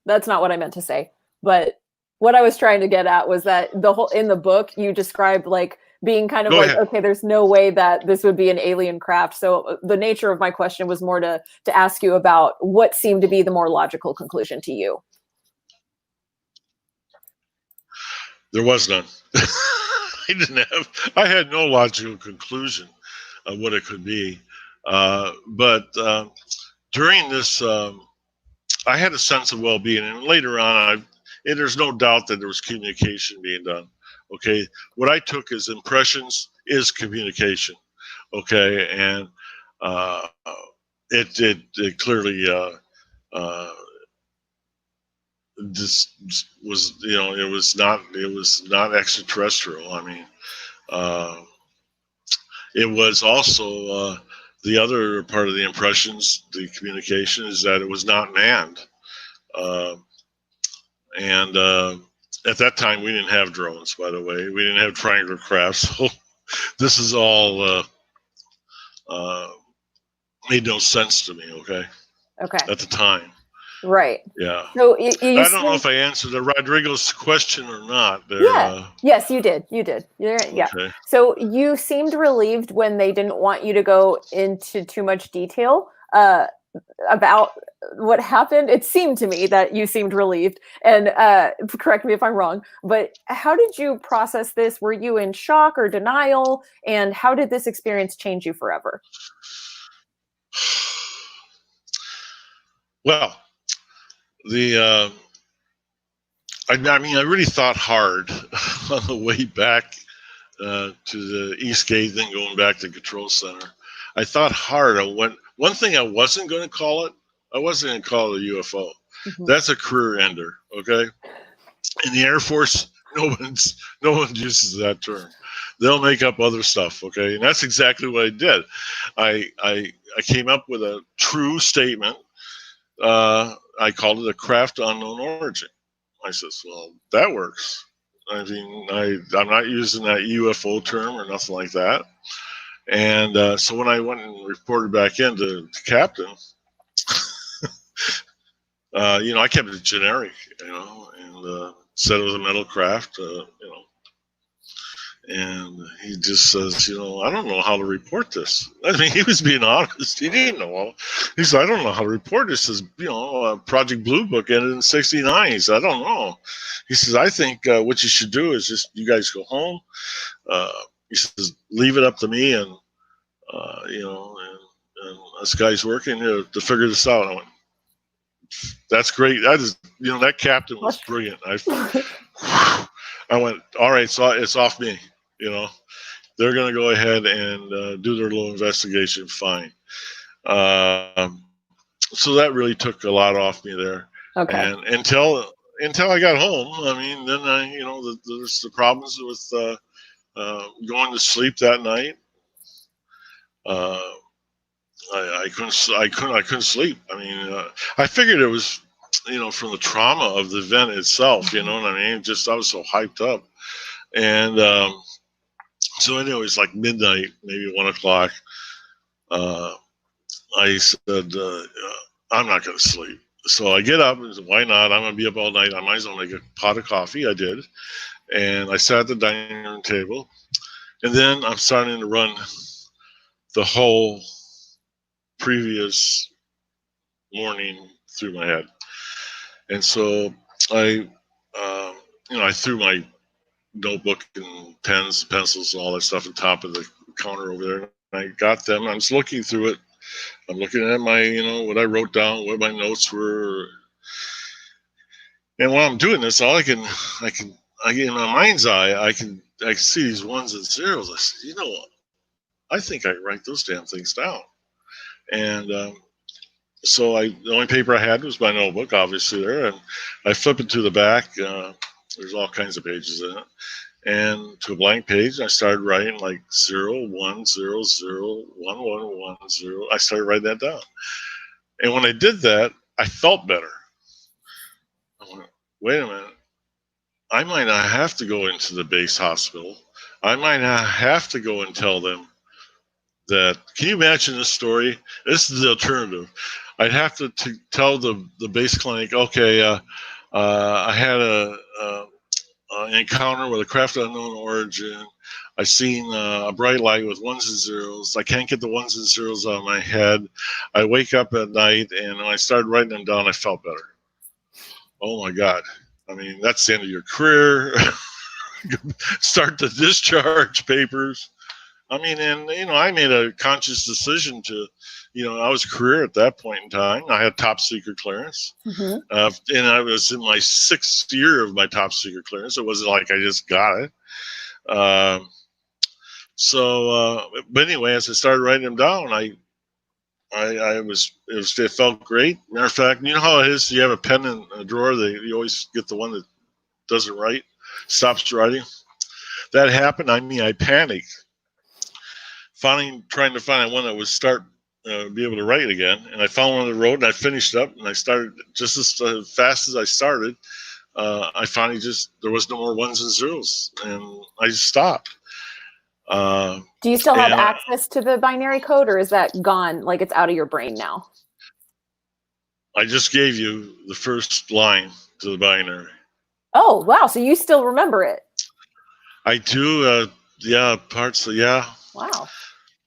that's not what I meant to say. But what I was trying to get at was that in the book you described like being kind of okay, there's no way that this would be an alien craft. So the nature of my question was more to ask you about what seemed to be the more logical conclusion to you. There was none. I had no logical conclusion of what it could be. But during this, I had a sense of well-being, and later on, and there's no doubt that there was communication being done. Okay, what I took as impressions is communication. Okay, and it clearly just was, it was not extraterrestrial. I mean, it was also the other part of the impressions, the communication, is that it was not manned. And at that time, we didn't have drones, by the way. We didn't have triangular craft. So this is all made no sense to me, okay? Okay. At the time. Right. Yeah. So I don't know if I answered Rodrigo's question or not. Yeah. Yes, you did. You did. Yeah. Okay. So you seemed relieved when they didn't want you to go into too much detail about what happened. It seemed to me that you seemed relieved, and correct me if I'm wrong, but how did you process this? Were you in shock or denial? And how did this experience change you forever? Well, I mean, I really thought hard on the way back to the East Gate, then going back to Control Center. I thought hard on one thing I wasn't going to call it. I wasn't going to call it a UFO. Mm-hmm. That's a career ender, okay? In the Air Force, no one uses that term. They'll make up other stuff, okay? And that's exactly what I did. I came up with a true statement. I called it a craft unknown origin. I says, well, that works. I mean, I'm not using that UFO term or nothing like that. And so when I went and reported back in to Captain, I kept it generic, and said it was a metal craft, and he just says, I don't know how to report this. I mean, he was being honest. He didn't know. He said, I don't know how to report this. He says, Project Blue Book ended in '69. He said, I don't know. He says, I think what you should do is just you guys go home. He says, leave it up to me, and and us guys working to figure this out. I went, that's great. That is, that captain was brilliant. I went, all right, so it's off me. They're going to go ahead and do their little investigation. Fine. So that really took a lot off me there. Okay. And until I got home, I mean, then there's the problems with going to sleep that night. I couldn't sleep. I mean, I figured it was, from the trauma of the event itself. You know what I mean? Just I was so hyped up, and so anyways, like midnight, maybe 1 o'clock. I said, I'm not going to sleep. So I get up and said, why not? I'm going to be up all night. I might as well make a pot of coffee. I did, and I sat at the dining room table, and then I'm starting to run the whole previous morning through my head. And so I threw my notebook and pens, pencils, and all that stuff on top of the counter over there. And I got them. I was looking through it. I'm looking at my, what I wrote down, what my notes were. And while I'm doing this, all I can in my mind's eye, I can see these ones and zeros. I said, I think I can write those damn things down. And so the only paper I had was my notebook, obviously there, and I flip it to the back. There's all kinds of pages in it, and to a blank page, I started writing like 0, 1, 0, 0, 1, 1, 1, 0. I started writing that down, and when I did that, I felt better. I went, wait a minute, I might not have to go into the base hospital. I might not have to go and tell them that. Can you imagine this story? This is the alternative. I'd have to tell the base clinic, okay, I had an encounter with a craft of unknown origin. I seen a bright light with ones and zeros. I can't get the ones and zeros out of my head. I wake up at night, and when I started writing them down, I felt better. Oh my God. I mean, that's the end of your career. start the discharge papers. I mean, and I made a conscious decision to, I was a career at that point in time. I had top secret clearance, and I was in my 6th year of my top secret clearance. It wasn't like I just got it. But anyway, as I started writing them down, it felt great. Matter of fact, you know how it is. You have a pen in a drawer. You always get the one that doesn't write, stops writing. That happened. I mean, I panicked. Trying to find one that would be able to write again, and I found one on the road, and I finished up, and I started just as fast as I started. I finally there was no more ones and zeros, and I just stopped. Do you still have access to the binary code, or is that gone? Like it's out of your brain now? I just gave you the first line to the binary. Oh, wow. So you still remember it? I do. Yeah, parts of, yeah. Wow.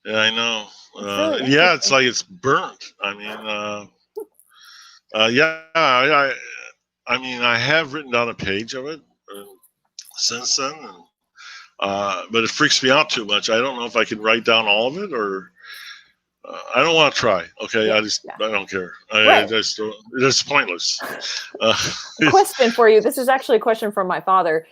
Yeah, I know. Really yeah, it's like it's burnt. I mean, yeah, I mean, I have written down a page of it since then, but it freaks me out too much. I don't know if I can write down all of it, or I don't want to try. Okay, I don't care. It's pointless. Question for you. This is actually a question from my father.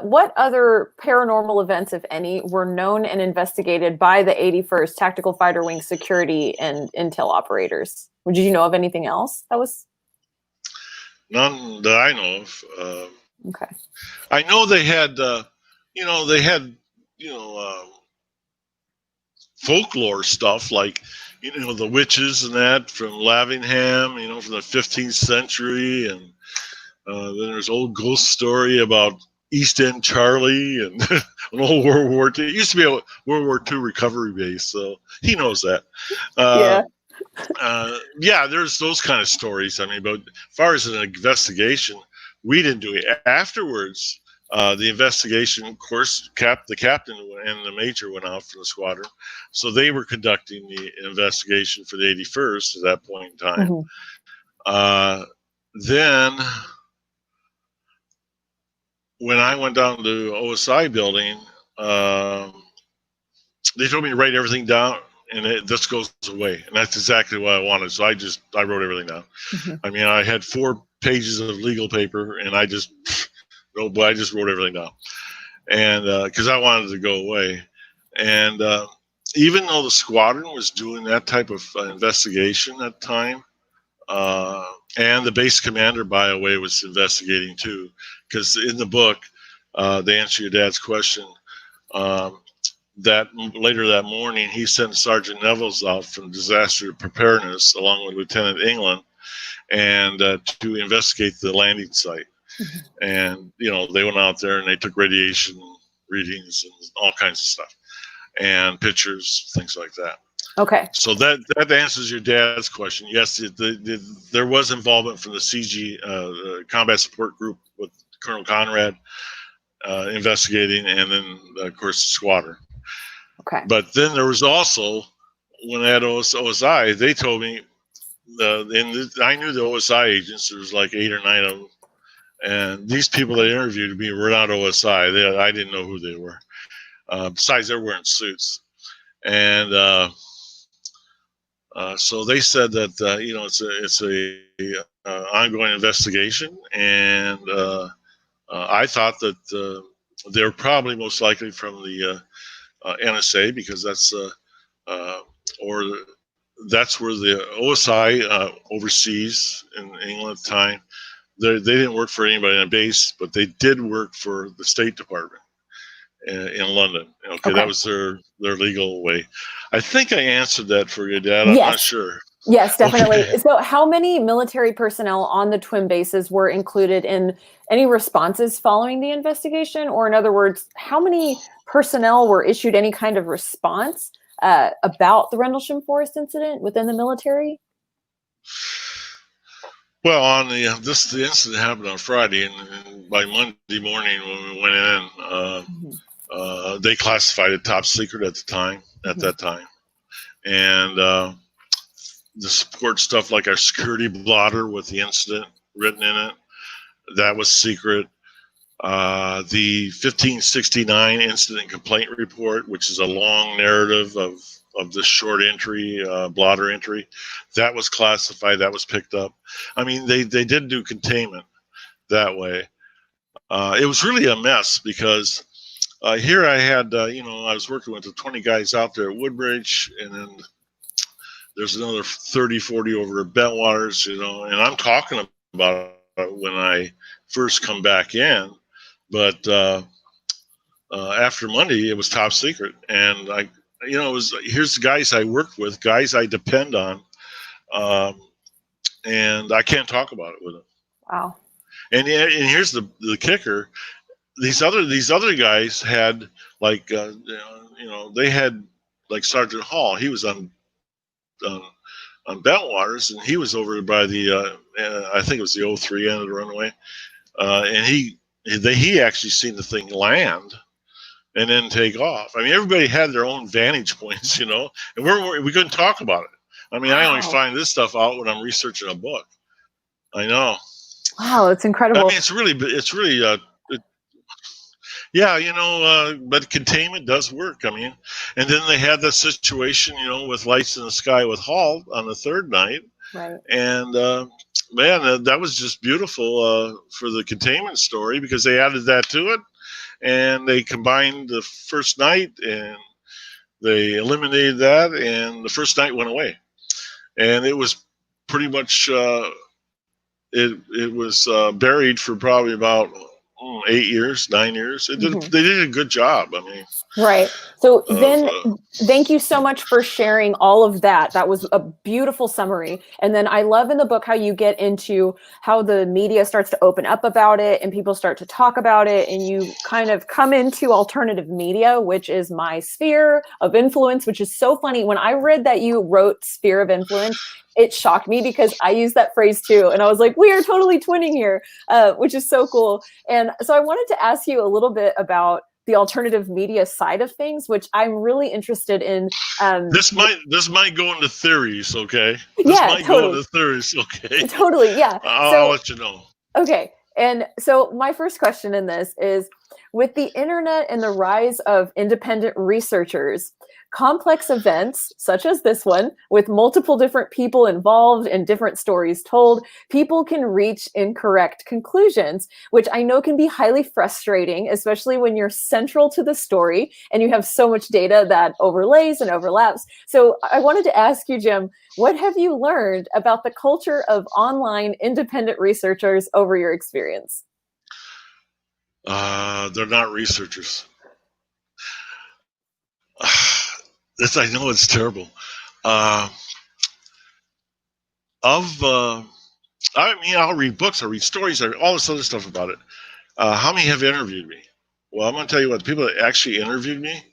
What other paranormal events, if any, were known and investigated by the 81st Tactical Fighter Wing security and intel operators? Did you know of anything else that was? None that I know of. Okay. I know they had, folklore stuff like, the witches and that from Lavingham, from the 15th century. And then there's old ghost story about East End Charlie and an old World War II. It used to be a World War II recovery base, so he knows that. Yeah, there's those kind of stories. I mean, but as far as an investigation, we didn't do it. Afterwards, the investigation, of course, the captain and the major went out for the squadron. So they were conducting the investigation for the 81st at that point in time. Then when I went down to the OSI building, they told me to write everything down, and this goes away. And that's exactly what I wanted. So I wrote everything down. I mean, I had 4 pages of legal paper, and I just wrote everything down. And because I wanted it to go away. And even though the squadron was doing that type of investigation at the time, and the base commander, by the way, was investigating too, because in the book, they answer your dad's question, that later that morning, he sent Sergeant Nevels out from disaster preparedness along with Lieutenant England and to investigate the landing site. And, they went out there and they took radiation readings and all kinds of stuff and pictures, things like that. Okay. So that answers your dad's question. Yes, there was involvement from the CG Combat Support Group with Colonel Conrad investigating, and then, of course, the squadron. Okay. But then there was also, when I had OSI, they told me, I knew the OSI agents. There was like 8 or 9 of them. And these people that interviewed me were not OSI. I didn't know who they were. Besides, they're wearing suits. And so they said that it's a ongoing investigation, and I thought that they're probably most likely from the NSA, because that's that's where the OSI overseas in England at the time. They didn't work for anybody on a base, but they did work for the State Department in London. Okay, that was their legal way. I think I answered that for you, Dad. I'm not sure. Yes, definitely. Okay. So how many military personnel on the twin bases were included in any responses following the investigation? Or in other words, how many personnel were issued any kind of response about the Rendlesham Forest incident within the military? Well, the incident happened on Friday, and by Monday morning when we went in, they classified it top secret at that time. And the support stuff, like our security blotter with the incident written in it, that was secret. The 1569 incident complaint report, which is a long narrative of this short entry, blotter entry, that was classified, that was picked up. I mean, they did do containment that way. It was really a mess because here I had, I was working with the 20 guys out there at Woodbridge, and then there's another 30, 40 over at Bentwaters, and I'm talking about it when I first come back in. But after Monday, it was top secret. And here's the guys I work with, guys I depend on, and I can't talk about it with them. Wow. And here's the kicker: these other guys had they had like Sergeant Hall. He was on Bentwaters, and he was over by the I think it was the 03 end of the runway, and he actually seen the thing land and then take off. I mean, everybody had their own vantage points, and we couldn't talk about it. I mean, I only find this stuff out when I'm researching a book. I know. Wow, it's incredible. I mean, it's really but containment does work. I mean, and then they had that situation, with lights in the sky with Hall on the third night. Right. And man, that was just beautiful for the containment story, because they added that to it, and they combined the first night and they eliminated that, and the first night went away, and it was pretty much it was buried for probably about 8 years, 9 years. They did a good job. I mean, right. So then thank you so much for sharing all of that. That was a beautiful summary. And then I love in the book how you get into how the media starts to open up about it and people start to talk about it. And you kind of come into alternative media, which is my sphere of influence, which is so funny. When I read that you wrote sphere of influence, it shocked me because I use that phrase too. And I was like, we are totally twinning here, which is so cool. And so I wanted to ask you a little bit about the alternative media side of things, which I'm really interested in. This might go into theories, okay? Go into theories, okay? Totally, yeah. I'll let you know. Okay, and so my first question in this is, with the internet and the rise of independent researchers, complex events such as this one, with multiple different people involved and different stories told, people can reach incorrect conclusions, which I know can be highly frustrating, especially when you're central to the story and you have so much data that overlays and overlaps. So I wanted to ask you, Jim, what have you learned about the culture of online independent researchers over your experience? They're not researchers. I know it's terrible. I mean, I'll read books, I'll read stories, all this other stuff about it. How many have interviewed me? Well, I'm going to tell you what, the people that actually interviewed me,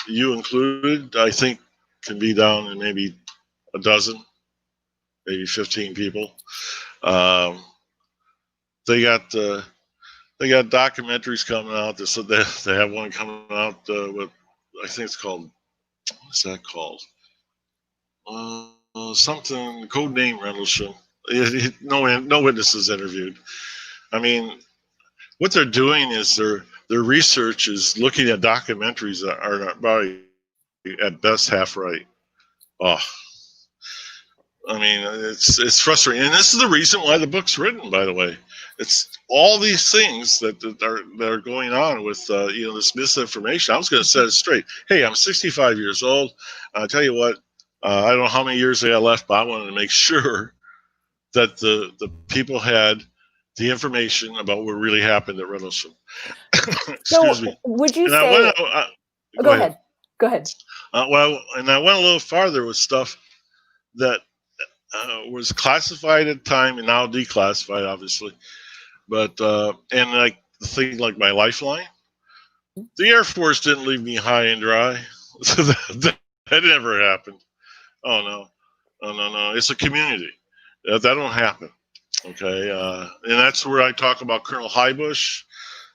you included, I think can be down in maybe a dozen, maybe 15 people. They got documentaries coming out. They have one coming out with, I think it's called, what's that called? Something, code name Rendlesham. No witnesses interviewed. I mean, what they're doing is their research is looking at documentaries that are probably at best half right. Oh, I mean, it's frustrating, and this is the reason why the book's written. By the way, it's all these things that are going on with this misinformation. I was going to set it straight. Hey, I'm 65 years old. I'll tell you what. I don't know how many years I got left, but I wanted to make sure that the people had the information about what really happened at Rendlesham. Excuse me. Would you say? Go ahead. Go ahead. And I went a little farther with stuff that was classified at the time and now declassified, obviously. But and like the thing like my lifeline, the Air Force didn't leave me high and dry. So that never happened. Oh no! It's a community. That don't happen. Okay, and that's where I talk about Colonel Highbush,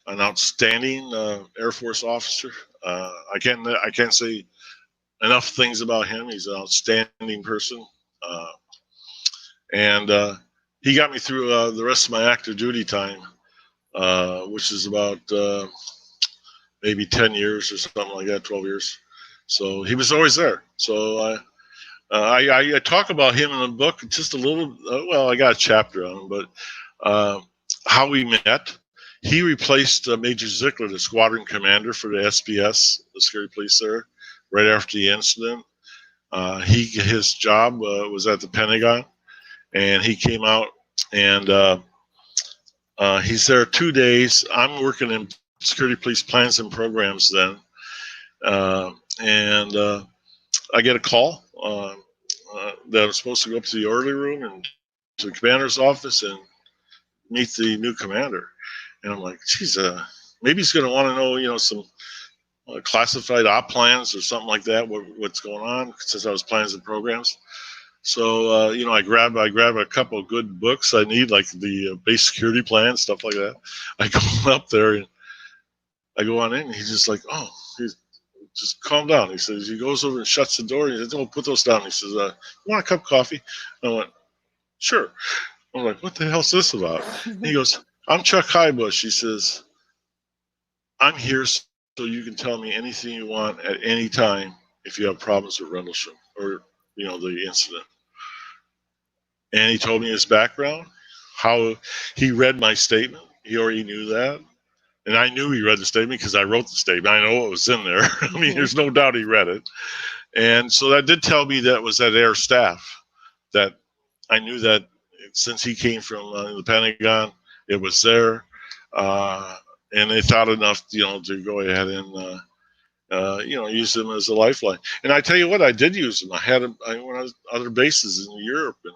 an outstanding Air Force officer. I can't say enough things about him. He's an outstanding person, and he got me through the rest of my active duty time. which is about maybe 10 years or something like that, 12 years. So he was always there. So I talk about him in the book just a little. Well, I got a chapter on him, but how we met. He replaced Major Zickler, the squadron commander for the SBS, the security police there, right after the incident. His job was at the Pentagon, and he came out, and he's there 2 days. I'm working in security police plans and programs then, and I get a call that I'm supposed to go up to the orderly room and to the commander's office and meet the new commander. And I'm like, geez, maybe he's going to want to know, some classified op plans or something like that. What's going on? Since I was plans and programs. So I grab a couple of good books I need, like the base security plan, stuff like that. I go up there and I go on in, and he's just like, oh, he's just calm down. He says, he goes over and shuts the door. He says, oh, put those down. He says, you want a cup of coffee? And I went, sure. I'm like, what the hell's this about? He goes, I'm Chuck Highbush. He says, I'm here so you can tell me anything you want at any time if you have problems with Rendlesham or, the incident. And he told me his background, how he read my statement. He already knew that. And I knew he read the statement because I wrote the statement. I know what was in there. I mean, there's no doubt he read it. And so that did tell me that was at Air Staff, that I knew that since he came from the Pentagon, it was there. And they thought enough, to go ahead and, use him as a lifeline. And I tell you what, I did use him. I had him when I was other bases in Europe, and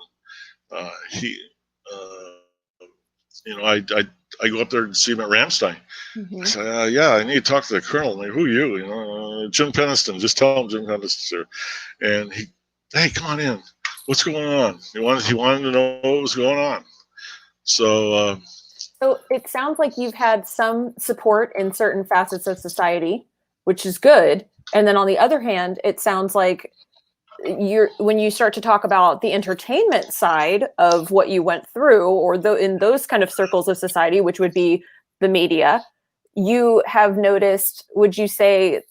I go up there and see him at Ramstein. Mm-hmm. I said, yeah, I need to talk to the colonel. I'm like, who are you? Jim Penniston. Just tell him Jim Penniston's here. And hey, come on in. What's going on? He wanted to know what was going on. So it sounds like you've had some support in certain facets of society, which is good. And then on the other hand, it sounds like when you start to talk about the entertainment side of what you went through, or in those kind of circles of society, which would be the media, you have noticed, would you say,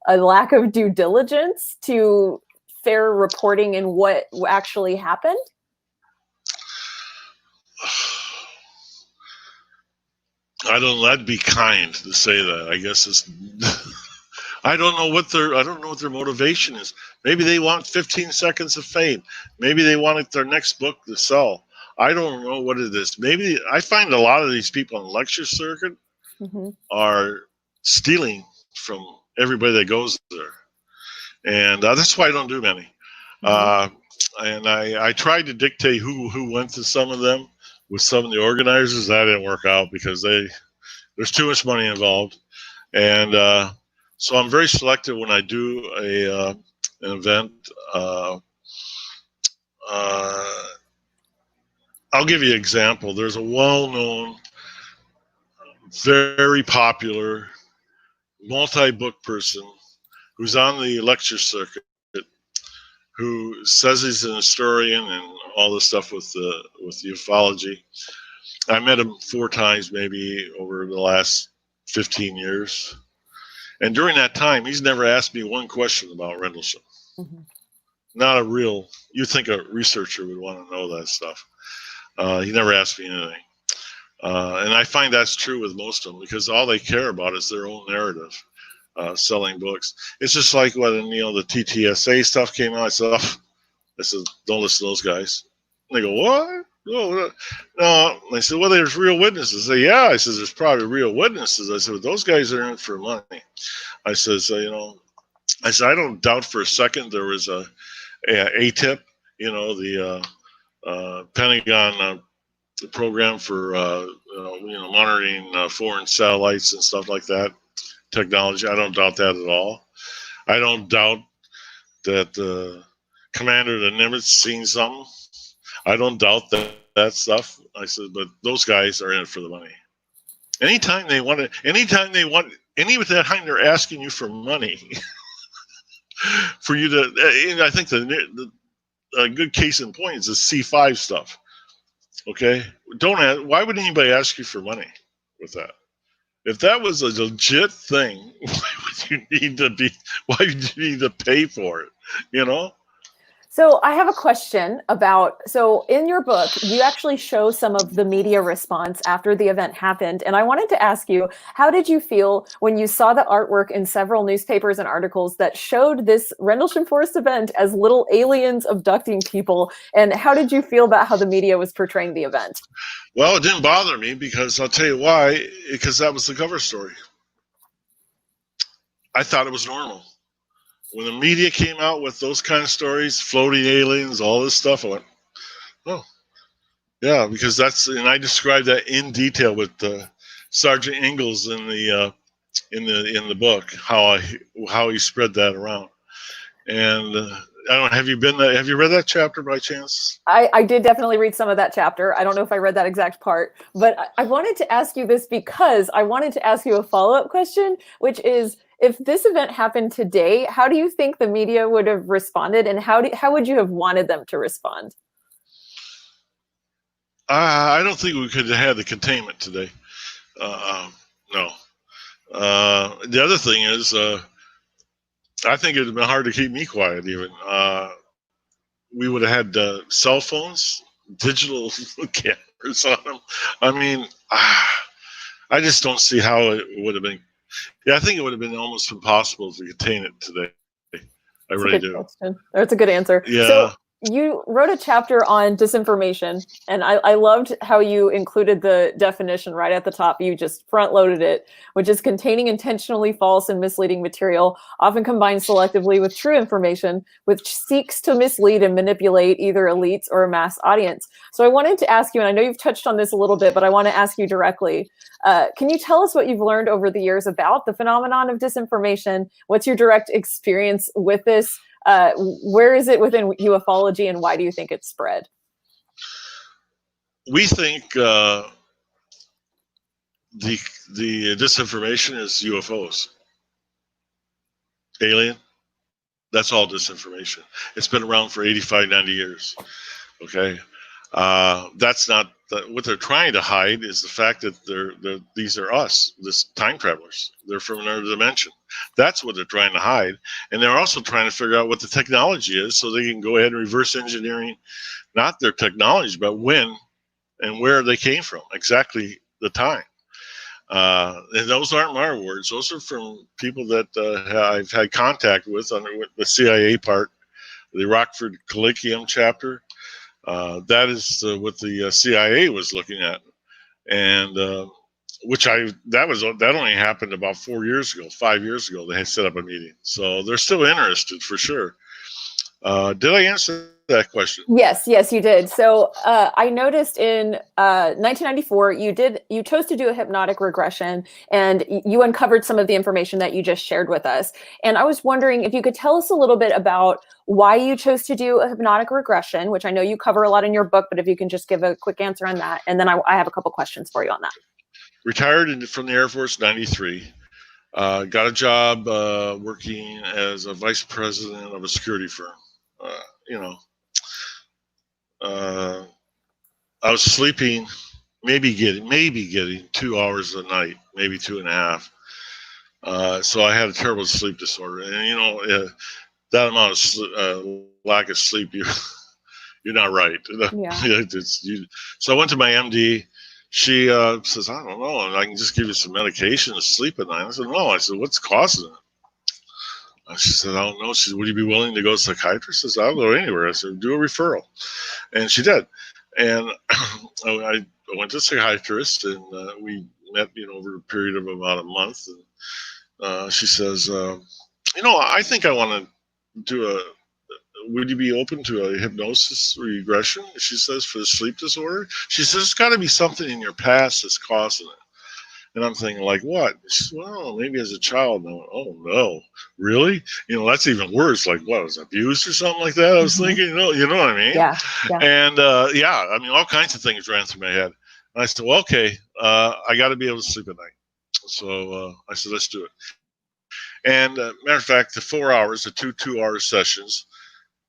a lack of due diligence to fair reporting in what actually happened? I don't. That'd be kind to say that. I guess it's. I don't know what their motivation is. Maybe they want 15 seconds of fame. Maybe they want their next book to sell. I don't know what it is. Maybe I find a lot of these people on the lecture circuit mm-hmm. are stealing from everybody that goes there, and that's why I don't do many. Mm-hmm. And I tried to dictate who went to some of them with some of the organizers. That didn't work out because there's too much money involved, and so I'm very selective when I do an event. I'll give you an example. There's a well-known, very popular, multi-book person who's on the lecture circuit, who says he's an historian and all this stuff with ufology. I met him 4 times maybe over the last 15 years. And during that time, he's never asked me one question about Rendlesham. Mm-hmm. Not you'd think a researcher would want to know that stuff. He never asked me anything. And I find that's true with most of them because all they care about is their own narrative, selling books. It's just like when, the TTSA stuff came out. I said, don't listen to those guys. And they go, what? No. I said, well, there's real witnesses. They say, yeah. I said, there's probably real witnesses. I said, but those guys are in it for money. I says, I don't doubt for a second there was a ATIP, the Pentagon program for monitoring foreign satellites and stuff like that, technology. I don't doubt that at all. I don't doubt that the commander of the Nimitz seen something. I don't doubt that stuff. I said, but those guys are in it for the money. Anytime they're asking you for money for you to, I think a good case in point is the C5 stuff. Okay, why would anybody ask you for money? with that. If that was a legit thing, why would you need to pay for it? You know? So I have a question about, so in your book, you actually show some of the media response after the event happened. And I wanted to ask you, how did you feel when you saw the artwork in several newspapers and articles that showed this Rendlesham Forest event as little aliens abducting people? And how did you feel about how the media was portraying the event? Well, it didn't bother me because I'll tell you why, because that was the cover story. I thought it was normal. When the media came out with those kind of stories, floating aliens, all this stuff, I went, oh, yeah, because and I described that in detail with Sergeant Ingalls in the book, how he spread that around. And I don't know, have you read that chapter by chance? I did definitely read some of that chapter. I don't know if I read that exact part, but I wanted to ask you this because I wanted to ask you a follow-up question, which is, if this event happened today, how do you think the media would have responded, and how would you have wanted them to respond? I don't think we could have had the containment today. No. The other thing is, I think it would have been hard to keep me quiet even. We would have had cell phones, digital cameras on them. I mean, I just don't see how it would have been. Yeah, I think it would have been almost impossible to contain it today. I really do. Question. That's a good answer. Yeah. So you wrote a chapter on disinformation, and I loved how you included the definition right at the top. You just front-loaded it, which is containing intentionally false and misleading material, often combined selectively with true information, which seeks to mislead and manipulate either elites or a mass audience. So I wanted to ask you, and I know you've touched on this a little bit, but I want to ask you directly. Can you tell us what you've learned over the years about the phenomenon of disinformation? What's your direct experience with this? Where is it within ufology, and why do you think it's spread? We think the disinformation is UFOs, alien. That's all disinformation. It's been around for 85, 90 years. Okay, that's not what they're trying to hide is the fact that these are us, this time travelers. They're from another dimension. That's what they're trying to hide, and they're also trying to figure out what the technology is, so they can go ahead and reverse engineering, not their technology, but when and where they came from, exactly the time. And those aren't my words; those are from people that I've had contact with on the CIA part, the Rockford Colloquium chapter. That is what the CIA was looking at, and that only happened about 5 years ago. They had set up a meeting, so they're still interested for sure. Did I answer that question? Yes, you did. So I noticed in 1994 you chose to do a hypnotic regression, and you uncovered some of the information that you just shared with us. And I was wondering if you could tell us a little bit about why you chose to do a hypnotic regression, which I know you cover a lot in your book, but if you can just give a quick answer on that, and then I have a couple questions for you on that. Retired from the Air Force in '93. Got a job working as a vice president of a security firm. I was sleeping, maybe getting 2 hours a night, maybe 2.5. So I had a terrible sleep disorder, and that amount of lack of sleep, you're not right. Yeah. So I went to my MD. She says, I don't know, I can just give you some medication to sleep at night. I said, no. I said, what's causing it? She said, I don't know. She said, would you be willing to go to a psychiatrist? I said, I'll go anywhere. I said, do a referral. And she did. And I went to a psychiatrist, and we met, over a period of about a month. And she says, I think I want to do would you be open to a hypnosis regression? She says, for the sleep disorder. She says, there's got to be something in your past that's causing it. And I'm thinking, like, what? She said, well, maybe as a child. And I went, oh, no, really? That's even worse. Like, what, was abuse or something like that? I was thinking, you know what I mean? Yeah. And, all kinds of things ran through my head. And I said, well, okay, I got to be able to sleep at night. So I said, let's do it. And matter of fact, the 4 hours, the two 2-hour sessions,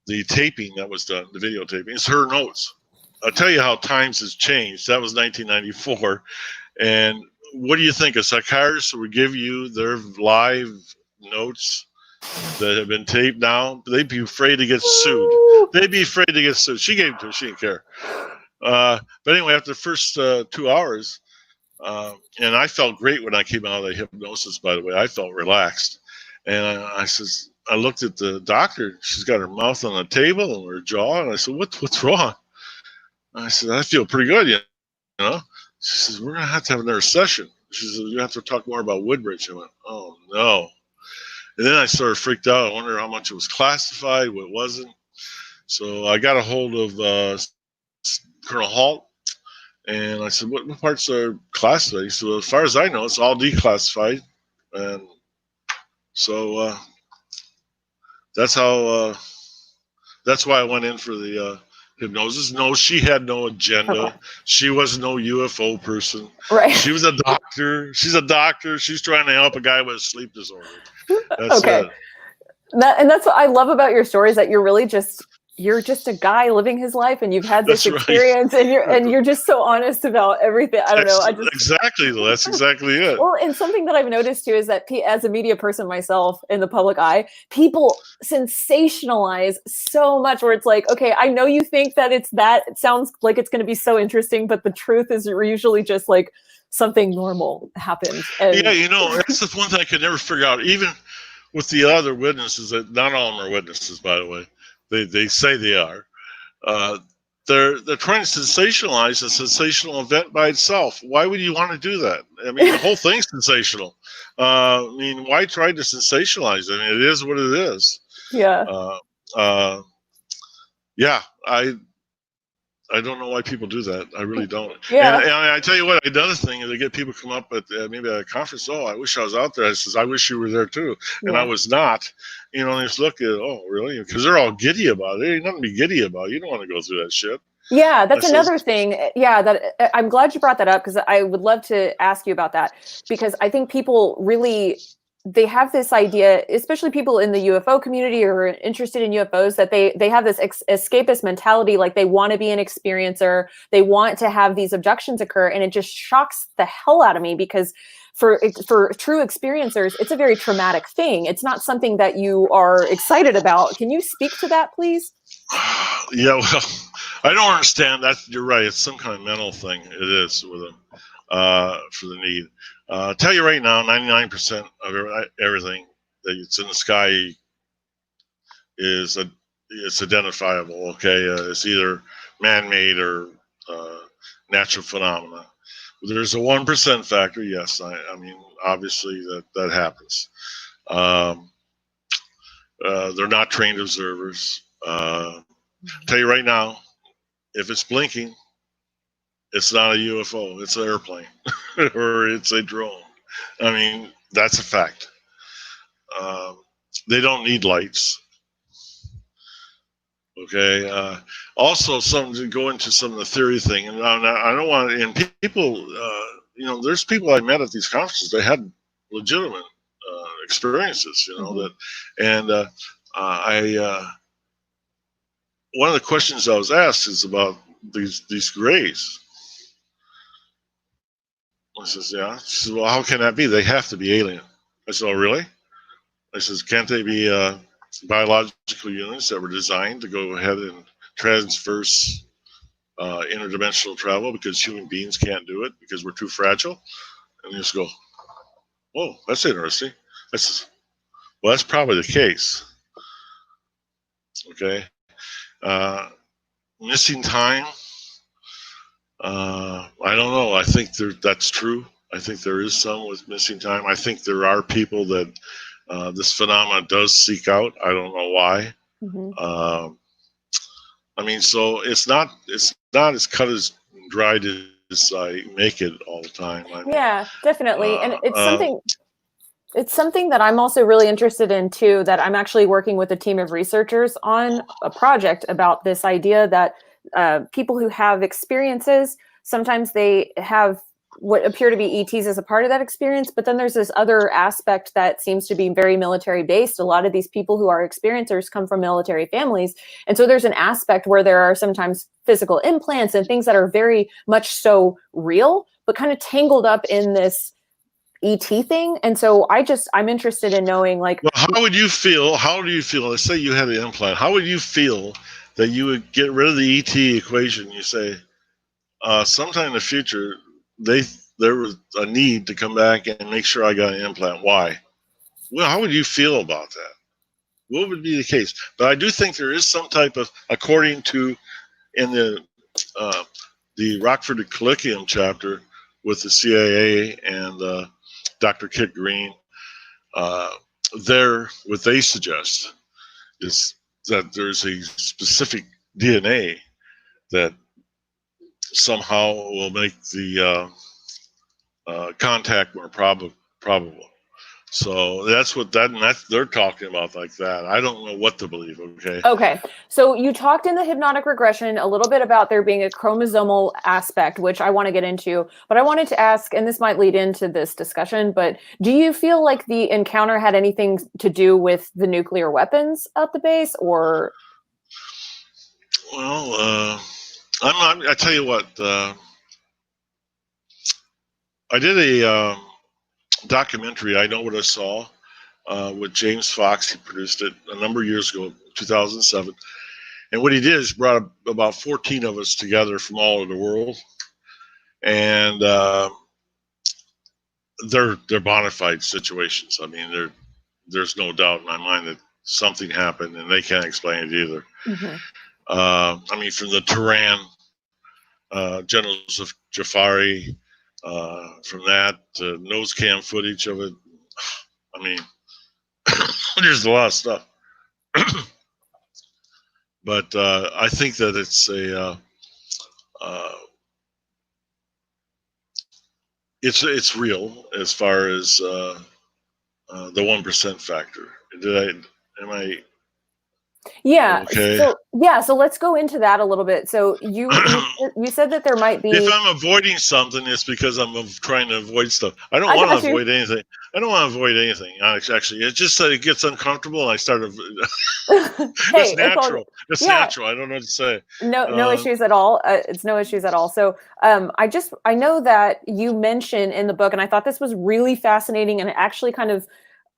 the taping that was done, the videotaping, is her notes. I'll tell you how times has changed. That was 1994. And what do you think? A psychiatrist would give you their live notes that have been taped now? They'd be afraid to get sued. They'd be afraid to get sued. She gave it to her. She didn't care. But anyway, after the first 2 hours, and I felt great when I came out of the hypnosis, by the way. I felt relaxed. And I looked at the doctor. She's got her mouth on the table and her jaw. And I said, what's wrong? I said, I feel pretty good, you know. She says, we're going to have another session. She says, you have to talk more about Woodbridge. I went, oh, no. And then I sort of freaked out. I wondered how much it was classified, what wasn't. So I got a hold of Colonel Halt, and I said, what parts are classified? He said, well, as far as I know, it's all declassified. And so that's why I went in for the hypnosis. No, she had no agenda. Okay. She was no UFO person. Right. She was a doctor. She's a doctor. She's trying to help a guy with a sleep disorder. That's okay. it. That's what I love about your story, is that you're just a guy living his life, and you've had this experience, right. and you're just so honest about everything. I don't know. Exactly. That's exactly it. Well, and something that I've noticed too is that as a media person myself in the public eye, people sensationalize so much, where it's like, okay, I know you think that it's that. It sounds like it's going to be so interesting, but the truth is usually just like something normal happened. And yeah, you know, that's the one thing I could never figure out, even with the other witnesses. That not all of them are witnesses, by the way. They say they are. They're trying to sensationalize a sensational event by itself. Why would you want to do that? I mean, the whole thing's sensational. I mean, why try to sensationalize it? I mean, it is what it is. Yeah. Yeah. I don't know why people do that. I really don't. Yeah. And I tell you what, another thing is they get people come up at maybe at a conference. Oh, I wish I was out there. I says, I wish you were there too. And yeah. I was not. You know, and they just look at, oh, really? Because they're all giddy about it. There ain't nothing to be giddy about. You don't want to go through that shit. Yeah, that's another thing. Yeah, that I'm glad you brought that up, because I would love to ask you about that, because I think people really, they have this idea, especially people in the UFO community or are interested in UFOs, that they have this escapist mentality, like they want to be an experiencer, they want to have these abductions occur, and it just shocks the hell out of me, because for true experiencers, it's a very traumatic thing. It's not something that you are excited about. Can you speak to that, please? Yeah, well, I don't understand that. You're right. It's some kind of mental thing. It is with them for the need. I'll tell you right now, 99% of everything that's in the sky is it's identifiable. Okay, it's either man-made or natural phenomena. There's a 1% factor. Yes, I mean, obviously that happens. They're not trained observers. Tell you right now, if it's blinking, it's not a UFO. It's an airplane or it's a drone. I mean, that's a fact. They don't need lights. Okay. Also, to go into some of the theory thing, and I don't want to. And people, you know, there's people I met at these conferences. They had legitimate experiences, you know, mm-hmm. that, and one of the questions I was asked is about these grays. I says, yeah. She says, well, how can that be? They have to be alien. I said, oh, really? I says, can't they be biological units that were designed to go ahead and transverse interdimensional travel because human beings can't do it because we're too fragile? And you just go, oh, that's interesting. I says, well, that's probably the case. Okay. Missing time. I don't know. I think that's true. I think there is some with missing time. I think there are people that this phenomenon does seek out. I don't know why. Mm-hmm. I mean, so it's not as cut as dried as I make it all the time. I mean, yeah, definitely. And it's something that I'm also really interested in too, that I'm actually working with a team of researchers on a project about this idea that people who have experiences, sometimes they have what appear to be ETs as a part of that experience. But then there's this other aspect that seems to be very military based. A lot of these people who are experiencers come from military families. And so there's an aspect where there are sometimes physical implants and things that are very much so real, but kind of tangled up in this ET thing. And so I'm interested in knowing, like, well, how would you feel? How do you feel? Let's say you had an implant. How would you feel that you would get rid of the ET equation? You say, sometime in the future, there was a need to come back and make sure I got an implant. Why? Well, how would you feel about that? What would be the case? But I do think there is some type of, according to in the Rockford and Collycum chapter with the CIA and Dr. Kit Green, what they suggest is that there's a specific DNA that somehow will make the contact more probable. So that's what they're talking about like that. I don't know what to believe. Okay. So you talked in the hypnotic regression a little bit about there being a chromosomal aspect, which I want to get into, but I wanted to ask, and this might lead into this discussion, but do you feel like the encounter had anything to do with the nuclear weapons at the base, or? Well, I tell you what, I did a documentary, I Know What I Saw, with James Fox. He produced it a number of years ago, 2007. And what he did is brought about 14 of us together from all over the world. And they're bona fide situations. I mean, there's no doubt in my mind that something happened, and they can't explain it either. Mm-hmm. I mean, from the Tehran, generals of Jafari, from that to nose cam footage of it. I mean, there's a lot of stuff. But I think that it's it's real as far as the 1% factor. Am I? Yeah. Okay. So let's go into that a little bit. So you said that there might be. If I'm avoiding something, it's because I'm trying to avoid stuff. I don't want to avoid anything. I don't want to avoid anything. Actually, it's just that it gets uncomfortable, and I start to. It's natural. It's natural. I don't know what to say. No issues at all. It's no issues at all. So I know that you mentioned in the book, and I thought this was really fascinating, and actually kind of.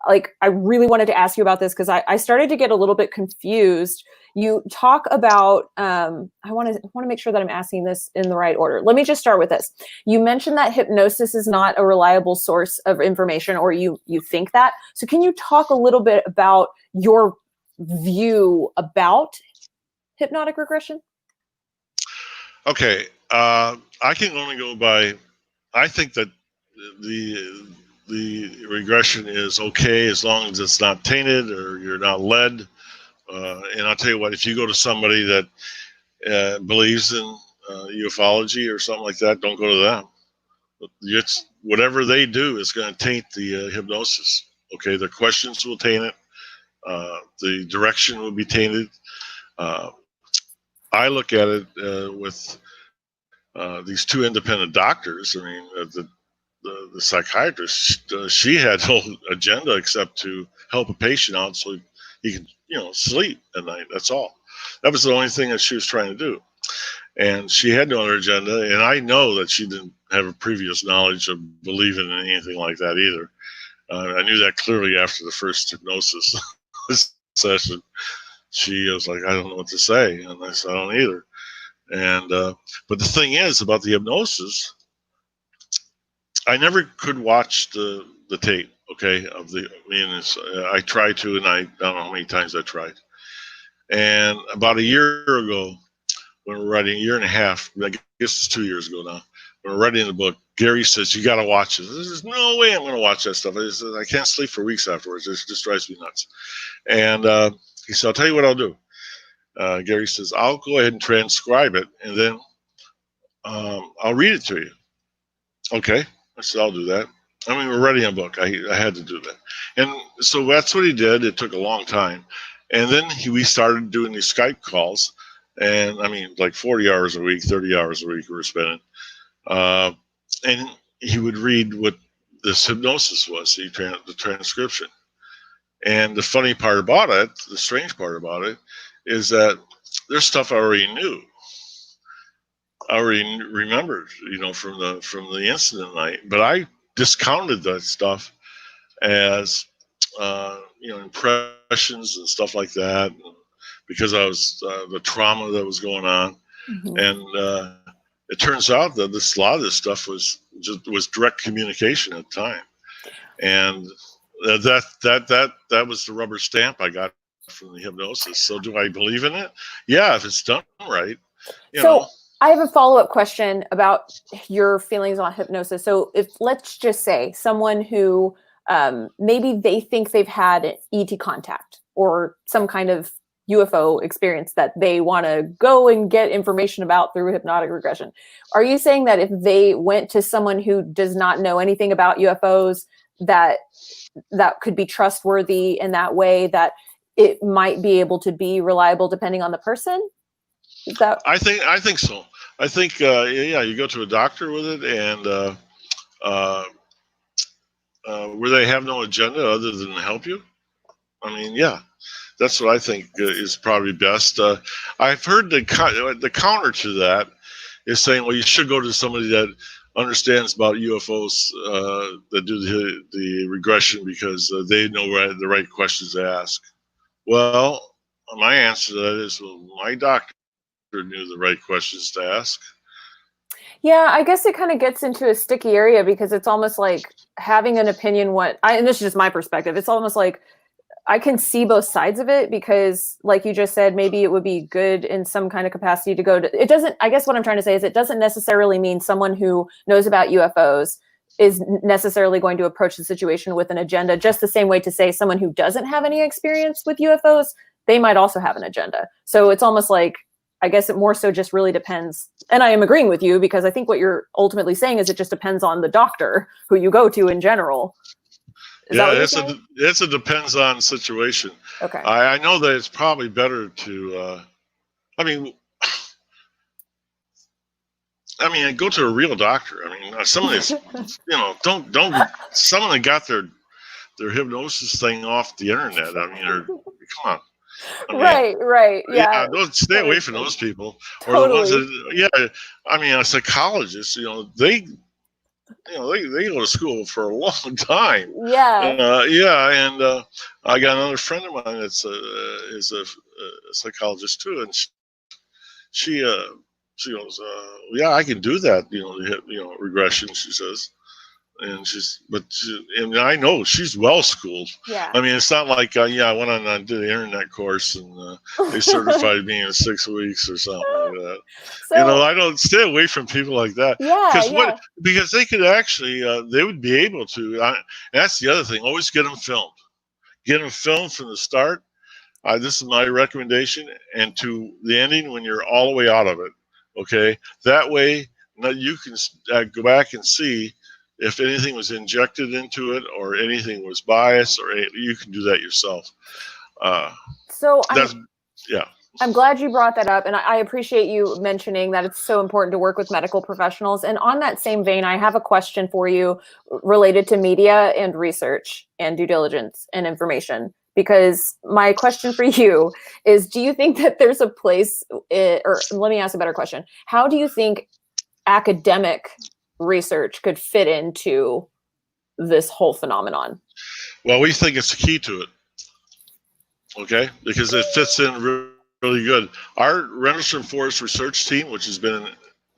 Like, I really wanted to ask you about this because I started to get a little bit confused. You talk about, I want to make sure that I'm asking this in the right order. Let me just start with this. You mentioned that hypnosis is not a reliable source of information, or you think that. So can you talk a little bit about your view about hypnotic regression? Okay. I can only go by, I think that the regression is okay as long as it's not tainted or you're not led. And I'll tell you what, if you go to somebody that believes in ufology or something like that, don't go to them. It's whatever they do is going to taint the hypnosis. Okay, their questions will taint it. The direction will be tainted. I look at it with these two independent doctors. I mean, the psychiatrist, she had no agenda except to help a patient out so he could, sleep at night. That's all. That was the only thing that she was trying to do. And she had no other agenda. And I know that she didn't have a previous knowledge of believing in anything like that either. I knew that clearly after the first hypnosis session. She was like, I don't know what to say. And I said, I don't either. And but the thing is about the hypnosis, I never could watch the tape, okay, of the meetings. I tried to, and I don't know how many times I tried. And about a year ago, when we're writing, a year and a half, I guess it's 2 years ago now, when we're writing the book, Gary says, you got to watch it. There's no way I'm going to watch that stuff. I can't sleep for weeks afterwards. It just drives me nuts. And he said, I'll tell you what I'll do. Gary says, I'll go ahead and transcribe it, and then I'll read it to you. Okay. I said, I'll do that. I mean, we're writing a book. I had to do that. And so that's what he did. It took a long time. And then we started doing these Skype calls. And I mean, like 40 hours a week, 30 hours a week we were spending. And he would read what this hypnosis was, the transcription. And the funny part about it, the strange part about it, is that there's stuff I already knew. I already remembered, from the incident night. But I discounted that stuff as, impressions and stuff like that, because I was the trauma that was going on, and it turns out that a lot of this stuff was direct communication at the time, and that was the rubber stamp I got from the hypnosis. So do I believe in it? Yeah, if it's done right. I have a follow-up question about your feelings on hypnosis. So if, let's just say, someone who maybe they think they've had ET contact or some kind of UFO experience that they want to go and get information about through hypnotic regression. Are you saying that if they went to someone who does not know anything about UFOs, that could be trustworthy in that way, that it might be able to be reliable depending on the person? Is that? I think so. I think you go to a doctor with it, and where they have no agenda other than to help you. I mean, yeah, that's what I think is probably best. I've heard the counter to that is saying, well, you should go to somebody that understands about UFOs, that do the regression, because they know the right questions to ask. Well, my answer to that is, well, my doctor knew the right questions to ask. Yeah, I guess it kind of gets into a sticky area, because it's almost like having an opinion. And this is just my perspective. It's almost like I can see both sides of it, because like you just said, maybe it would be good in some kind of capacity to go to, it doesn't, I guess what I'm trying to say is it doesn't necessarily mean someone who knows about UFOs is necessarily going to approach the situation with an agenda, just the same way to say someone who doesn't have any experience with UFOs, they might also have an agenda. So it's almost like, I guess it more so just really depends. And I am agreeing with you, because I think what you're ultimately saying is it just depends on the doctor who you go to in general. It's a depends on situation. Okay. I know that it's probably better to, go to a real doctor. I mean, someone that's, don't someone that got their hypnosis thing off the internet. I mean, come on. Right. Yeah. Don't stay away from those people, or Totally. the ones that, a psychologist. They go to school for a long time. Yeah. And I got another friend of mine that's is a psychologist too, and she goes, yeah, I can do that. Regression. She says, and I know she's well schooled. Yeah. I mean, it's not like I went on and did the internet course and they certified me in 6 weeks or something like that. So, I don't stay away from people like that. Yeah. Because they could actually they would be able to. That's the other thing. Always get them filmed. Get them filmed from the start. This is my recommendation, and to the ending when you're all the way out of it. Okay, that way you can go back and see if anything was injected into it or anything was biased, or you can do that yourself. I'm glad you brought that up, and I appreciate you mentioning that it's so important to work with medical professionals. And on that same vein, I have a question for you related to media and research and due diligence and information. Because my question for you is, do you think that there's a place, or let me ask a better question. How do you think academic research could fit into this whole phenomenon? Well, we think it's the key to it. Okay, because it fits in really good. Our Rendlesham Forest research team, which has been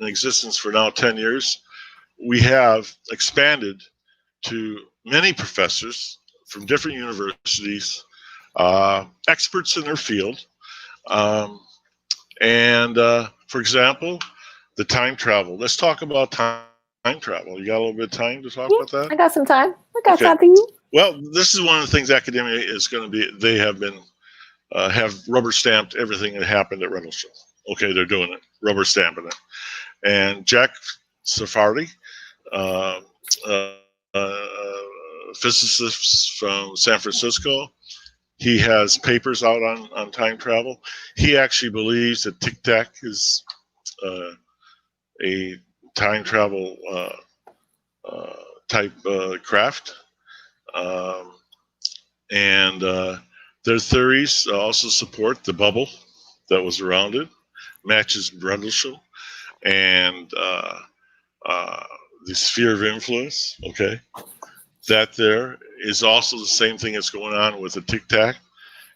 in existence for now 10 years, we have expanded to many professors from different universities, experts in their field. For example, the time travel. Let's talk about time travel. You got a little bit of time to talk about that? I got some time. I got time for you. Well, this is one of the things academia is going to be. They have been have rubber stamped everything that happened at Rendlesham. Okay, they're doing it, rubber stamping it. And Jack Safardi, physicist from San Francisco, he has papers out on time travel. He actually believes that Tic Tac is a time travel type craft. And their theories also support the bubble that was around it, matches Rendlesham, and the sphere of influence. Okay, that there is also the same thing that's going on with the Tic Tac.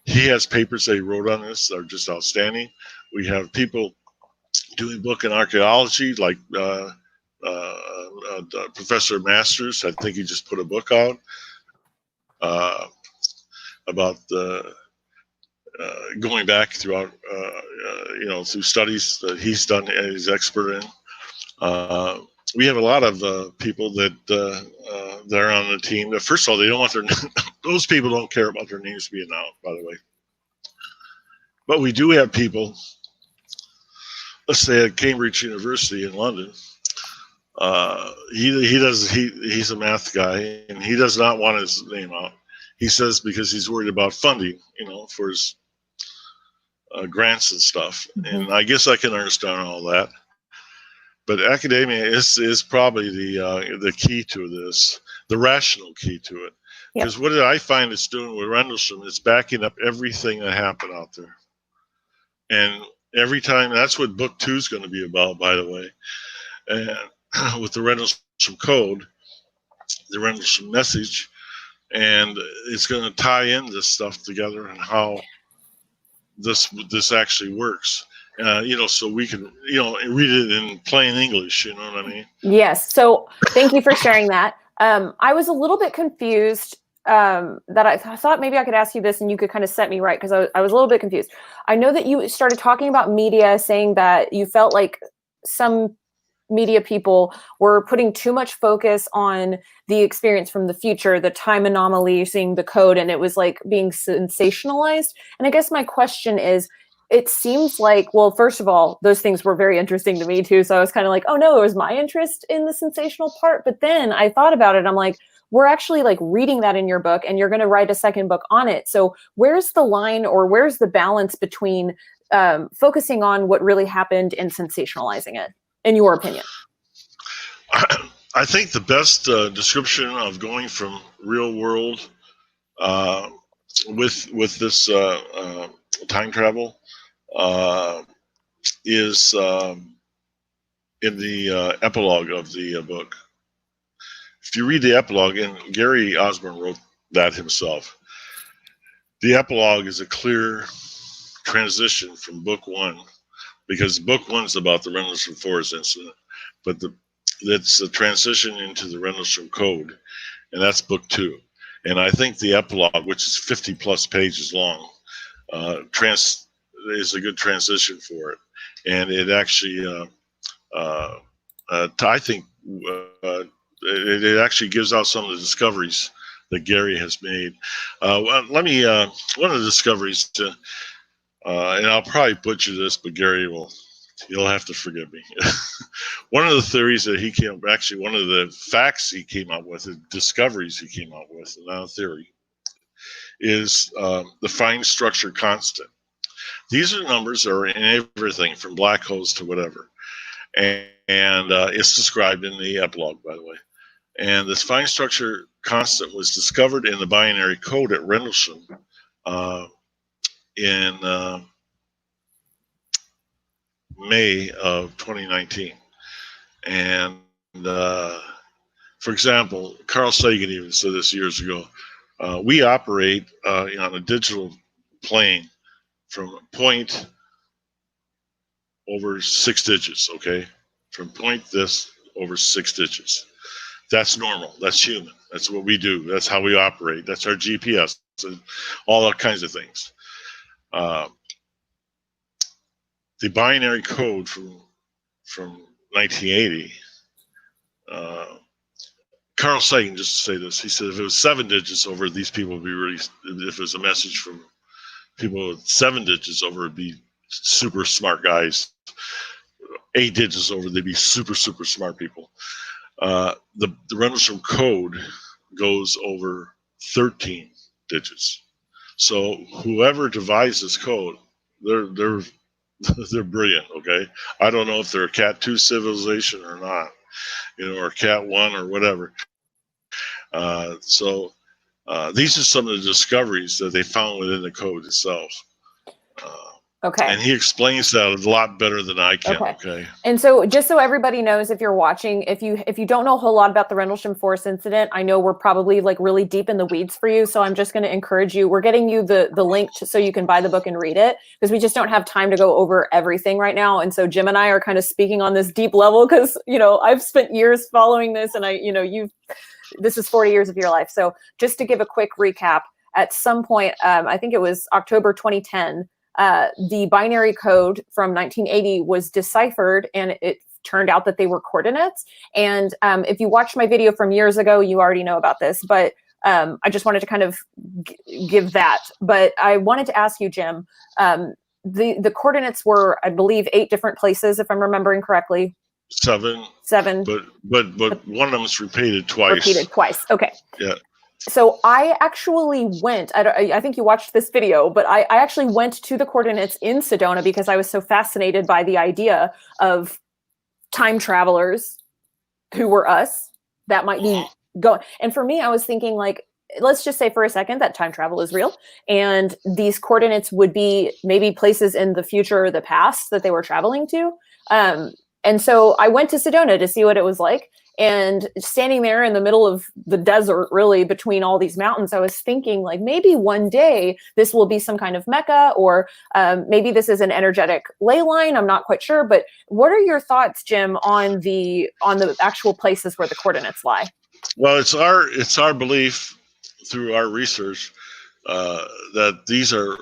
He has papers that he wrote on this that are just outstanding. We have people doing book in archaeology, like Professor Masters. I think he just put a book out about the going back throughout, through studies that he's done and he's expert in. We have a lot of people that are on the team. First of all, they don't want their those people don't care about their names being out, by the way. But we do have people, let's say at Cambridge University in London. He's a math guy, and he does not want his name out. He says because he's worried about funding, for his grants and stuff. Mm-hmm. And I guess I can understand all that. But academia is probably the key to this, the rational key to it. Because what I find it's doing with Rendlesham is backing up everything that happened out there. And every time, that's what book 2 is going to be about, by the way. And with the Rendlesham Code, the Rendlesham message, and it's going to tie in this stuff together and how this actually works. So we can, read it in plain English, you know what I mean? Yes. So thank you for sharing that. I was a little bit confused that I thought maybe I could ask you this and you could kind of set me right, because I was a little bit confused. I know that you started talking about media, saying that you felt like some media people were putting too much focus on the experience from the future, the time anomaly, seeing the code, and it was like being sensationalized. And I guess my question is, it seems like, well, first of all, those things were very interesting to me too. So I was kind of like, oh no, it was my interest in the sensational part. But then I thought about it. I'm like, we're actually like reading that in your book and you're going to write a second book on it. So where's the line, or where's the balance between focusing on what really happened and sensationalizing it, in your opinion? I think the best description of going from real world with this time travel is in the epilogue of the book. If you read the epilogue, and Gary Osborn wrote that himself, the epilogue is a clear transition from book 1, because book 1 is about the Rendlesham Forest Incident, but it's a transition into the Rendlesham Code, and that's book 2. And I think the epilogue, which is 50 plus pages long, is a good transition for it. And it actually, I think, it actually gives out some of the discoveries that Gary has made. One of the discoveries, and I'll probably butcher this, but Gary you'll have to forgive me. One of the theories that one of the facts he came up with, the discoveries he came up with, not a theory, is the fine structure constant. These are numbers that are in everything from black holes to whatever. And it's described in the epilogue, by the way. And this fine structure constant was discovered in the binary code at Rendlesham in May of 2019. And for example, Carl Sagan even said this years ago, we operate on a digital plane from point over 6 digits, okay? From point this over 6 digits. That's normal. That's human. That's what we do. That's how we operate. That's our GPS. All that kinds of things. The binary code from 1980. Carl Sagan, just to say this, he said if it was 7 digits over, these people would be really. If it was a message from people with 7 digits over, it'd be super smart guys. 8 digits over, they'd be super smart people. The Rendlesham code goes over 13 digits. So whoever devised this code, they're brilliant. Okay, I don't know if they're a Cat 2 civilization or not, or Cat 1 or whatever. So these are some of the discoveries that they found within the code itself. Okay. And he explains that a lot better than I can. Okay. And so just so everybody knows, if you're watching, if you don't know a whole lot about the Rendlesham Forest incident, I know we're probably like really deep in the weeds for you. So I'm just going to encourage you. We're getting you the link so you can buy the book and read it, because we just don't have time to go over everything right now. And so Jim and I are kind of speaking on this deep level because, I've spent years following this, and this is 40 years of your life. So just to give a quick recap, at some point, I think it was October 2010, the binary code from 1980 was deciphered, and it turned out that they were coordinates. And if you watched my video from years ago, you already know about this, but I just wanted to kind of give that. But I wanted to ask you, Jim, the coordinates were, I believe, 8 different places, if I'm remembering correctly. Seven. But one of them is repeated twice. Okay. Yeah. So I actually went, I think you watched this video, but I actually went to the coordinates in Sedona because I was so fascinated by the idea of time travelers who were us that might be going. And for me, I was thinking, like, let's just say for a second that time travel is real, and these coordinates would be maybe places in the future or the past that they were traveling to. And so I went to Sedona to see what it was like. And standing there in the middle of the desert, really between all these mountains, I was thinking, like, maybe one day this will be some kind of mecca, or maybe this is an energetic ley line. I'm not quite sure. But what are your thoughts, Jim, on the actual places where the coordinates lie? Well, it's our belief through our research that these are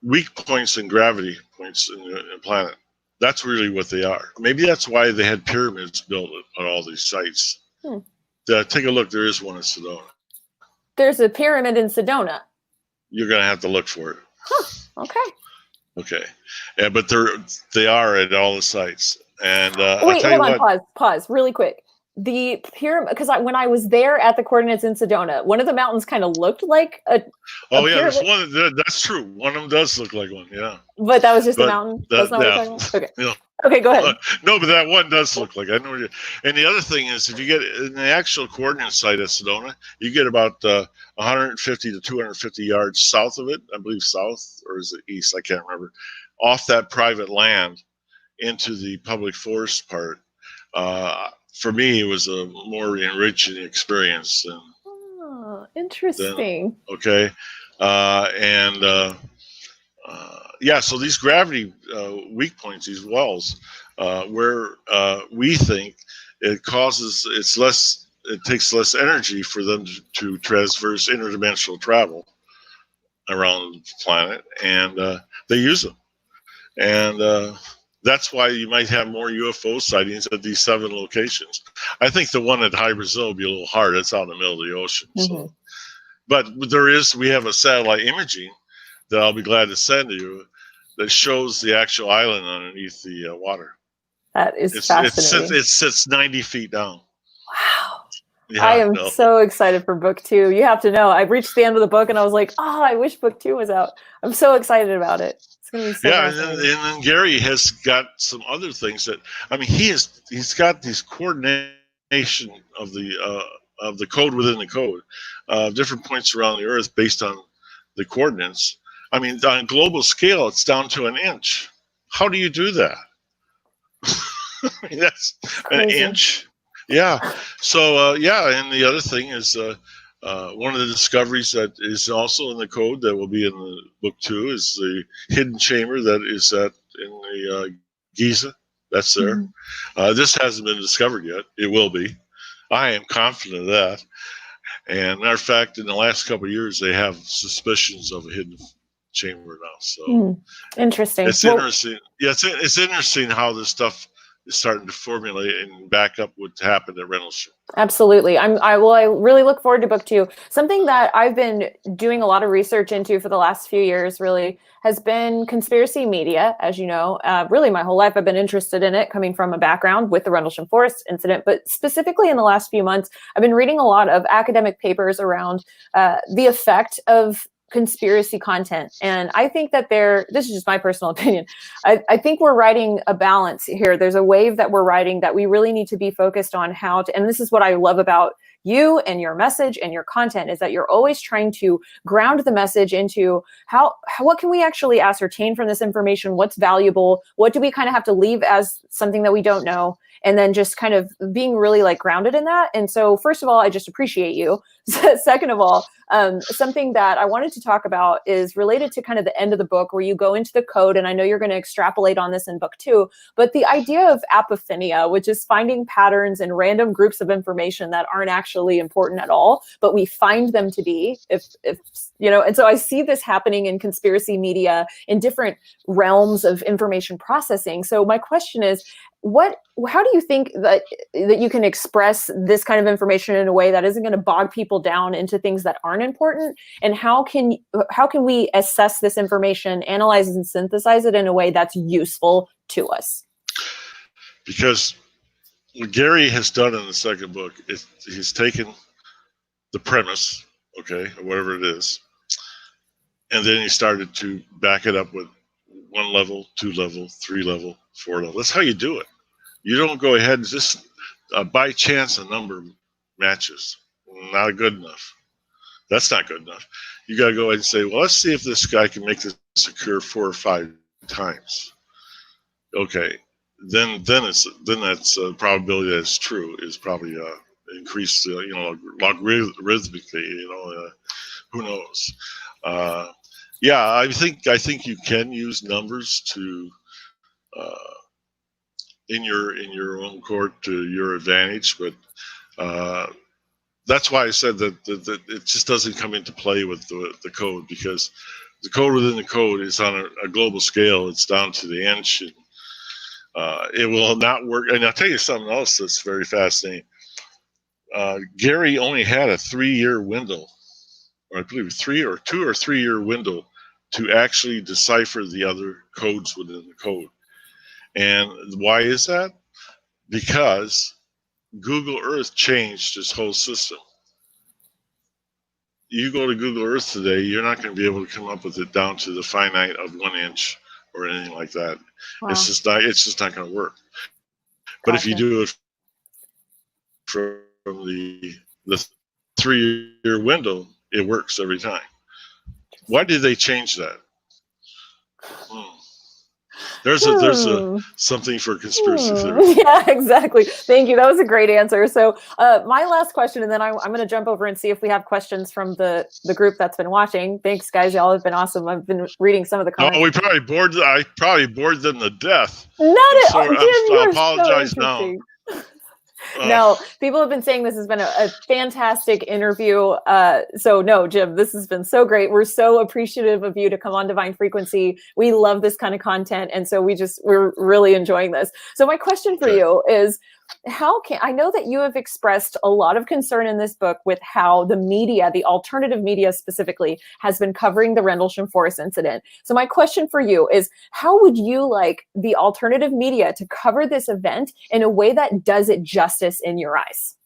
weak points in gravity points in the planet. That's really what they are. Maybe that's why they had pyramids built on all these sites. Take a look. There is one in Sedona. There's a pyramid in Sedona. You're going to have to look for it. Huh. Okay. Yeah, but they are at all the sites. And wait, hold on. Pause, really quick. The pyramid, because when I was there at the coordinates in Sedona, one of the mountains kind of looked like a. There's one. That's true. One of them does look like one. Yeah. But that was just a mountain. That's not what you're talking about? Okay. Okay, go ahead. No, but that one does look like. I know. And the other thing is, if you get in the actual coordinate site at Sedona, you get about 150 to 250 yards south of it. I believe south, or is it east? I can't remember. Off that private land into the public forest part. For me, it was a more enriching experience. Interesting. So these gravity weak points, these wells, where we think it takes less energy for them to traverse interdimensional travel around the planet, and they use them. And that's why you might have more UFO sightings at these 7 locations. I think the one at High Brazil will be a little hard. It's out in the middle of the ocean. So. But we have a satellite imaging that I'll be glad to send to you that shows the actual island underneath the water. That is fascinating. It sits 90 feet down. Wow. Yeah, I am so excited for book 2. You have to know, I reached the end of the book and I was like, I wish book 2 was out. I'm so excited about it. It's going to be so and then Gary has got some other things that, he's got these coordination of the code within the code, different points around the Earth based on the coordinates. On a global scale, it's down to an inch. How do you do that? That's an inch. Yeah. So, and the other thing is one of the discoveries that is also in the code that will be in the book 2 is the hidden chamber that is in the Giza. That's there. This hasn't been discovered yet. It will be. I am confident of that. And matter of fact, in the last couple of years, they have suspicions of a hidden chamber now. So interesting. It's interesting. Yeah, it's interesting how this stuff is starting to formulate and back up what happened at Rendlesham. Absolutely. I really look forward to book 2. Something that I've been doing a lot of research into for the last few years really has been conspiracy media. As you know, really my whole life I've been interested in it, coming from a background with the Rendlesham Forest incident. But specifically in the last few months, I've been reading a lot of academic papers around the effect of conspiracy content. And I think that this is just my personal opinion. I think we're riding a balance here. There's a wave that we're riding that we really need to be focused on how to, and this is what I love about you and your message and your content, is that you're always trying to ground the message into what can we actually ascertain from this information? What's valuable? What do we kind of have to leave as something that we don't know? And then just kind of being really like grounded in that. And so first of all, I just appreciate you. Second of all, something that I wanted to talk about is related to kind of the end of the book where you go into the code. And I know you're going to extrapolate on this in book 2, but the idea of apophenia, which is finding patterns in random groups of information that aren't actually important at all, but we find them to be, if you know. And so I see this happening in conspiracy media in different realms of information processing. So my question is, how do you think that you can express this kind of information in a way that isn't going to bog people down into things that aren't important? And how can we assess this information, analyze and synthesize it in a way that's useful to us? Because what Gary has done in the second book is he's taken the premise, okay, or whatever it is, and then he started to back it up with 1 level, 2 level, 3 level, 4 level. That's how you do it. You don't go ahead and just by chance a number matches. Not good enough. That's not good enough. You got to go ahead and say, well, let's see if this guy can make this occur 4 or 5 times. Okay, then that's probability that it's true is probably increased, logarithmically. Who knows? Yeah, I think you can use numbers to. In your own court to your advantage, but that's why I said that it just doesn't come into play with the code, because the code within the code is on a global scale. It's down to the inch, and it will not work. And I'll tell you something else that's very fascinating. Gary only had a 3-year window, or I believe 2 or 3 year window to actually decipher the other codes within the code. And why is that? Because Google Earth changed its whole system. You go to Google Earth today, you're not going to be able to come up with it down to the finite of 1 inch or anything like that. Wow. It's just not going to work. But if you do it from the 3-year window, it works every time. Why did they change that? There's a something for conspiracy theory. Yeah, exactly. Thank you. That was a great answer. So my last question, and then I'm going to jump over and see if we have questions from the group that's been watching. Thanks, guys. Y'all have been awesome. I've been reading some of the comments. Oh, I probably bored them to death. Not at all. I apologize now. No, people have been saying this has been a fantastic interview. So no, Jim, this has been so great. We're so appreciative of you to come on Divine Frequency. We love this kind of content. And so we're really enjoying this. So my question for you is, I know that you have expressed a lot of concern in this book with how the media, the alternative media specifically, has been covering the Rendlesham Forest incident. So my question for you is, how would you like the alternative media to cover this event in a way that does it justice in your eyes?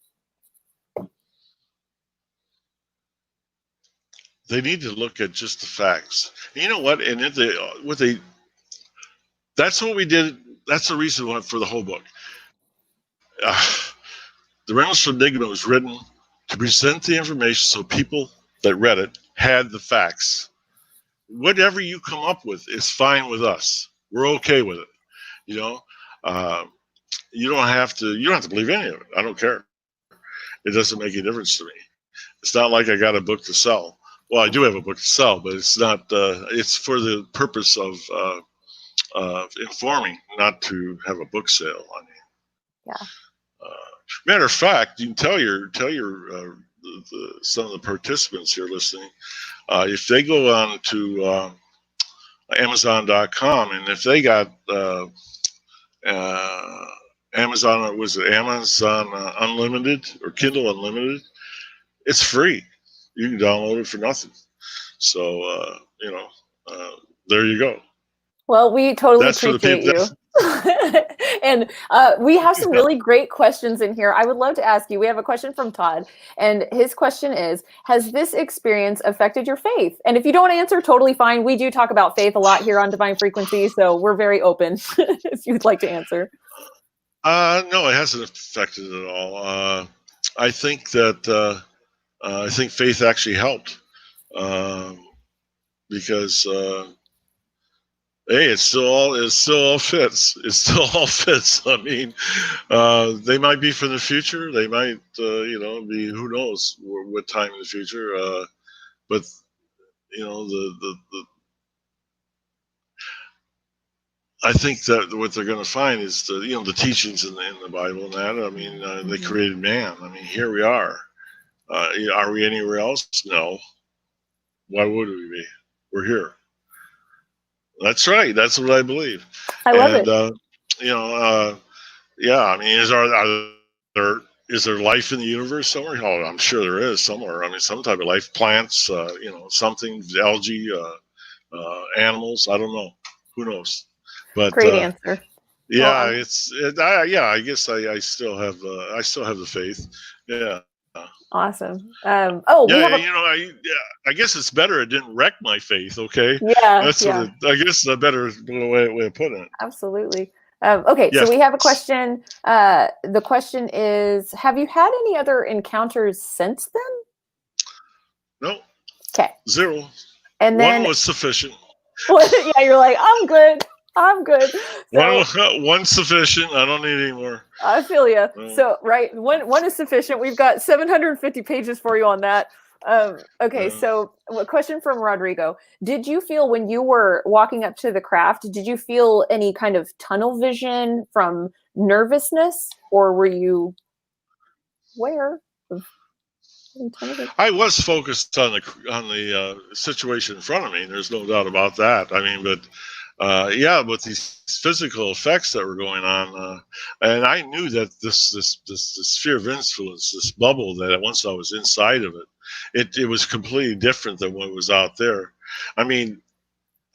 They need to look at just the facts. And you know what? And that's what we did. That's the reason for the whole book. The Rendlesham Enigma was written to present the information so people that read it had the facts. Whatever you come up with is fine with us. We're okay with it. You don't have to believe any of it. I don't care. It doesn't make a difference to me. It's not like I got a book to sell. Well, I do have a book to sell, but it's not. It's for the purpose of informing, not to have a book sale. I mean, yeah. Matter of fact, you can tell some of the participants here listening, if they go on to Amazon.com, and if they got Amazon Unlimited or Kindle Unlimited, it's free. You can download it for nothing. So there you go. Well, we totally appreciate you. And we have some really great questions in here. I would love to ask you. We have a question from Todd, and his question is, has this experience affected your faith? And if you don't answer, totally fine. We do talk about faith a lot here on Divine Frequency, so we're very open if you'd like to answer. No, it hasn't affected it at all. I think that I think faith actually helped because hey, it still all fits. It still all fits. I mean, they might be for the future. They might be, who knows what time in the future. But the I think that what they're going to find is the teachings in the Bible and that. I mean, they created man. I mean, here we are. Are we anywhere else? No. Why would we be? We're here. That's right. That's what I believe. I love it. Yeah. I mean, is there life in the universe somewhere? Oh, I'm sure there is somewhere. I mean, some type of life, plants, something, algae, animals. I don't know. Who knows? But great answer. Yeah, I guess I still have the faith. Yeah. Awesome. I guess it's better it didn't wreck my faith. Okay. Yeah. That's what I guess the better way of putting it. Absolutely. Okay. Yes. So we have a question. The question is, have you had any other encounters since then? No. Okay. 0. And then one was sufficient. Yeah, you're like, I'm good. So, one's sufficient. I don't need any more. I feel you. So, right, one is sufficient. We've got 750 pages for you on that. Okay, so a question from Rodrigo. Did you feel when you were walking up to the craft, did you feel any kind of tunnel vision from nervousness, or were you aware of tunnel vision? I was focused on the situation in front of me. There's no doubt about that. I mean, but with these physical effects that were going on, and I knew that this sphere of influence, this bubble, that once I was inside of it was completely different than what was out there. I mean,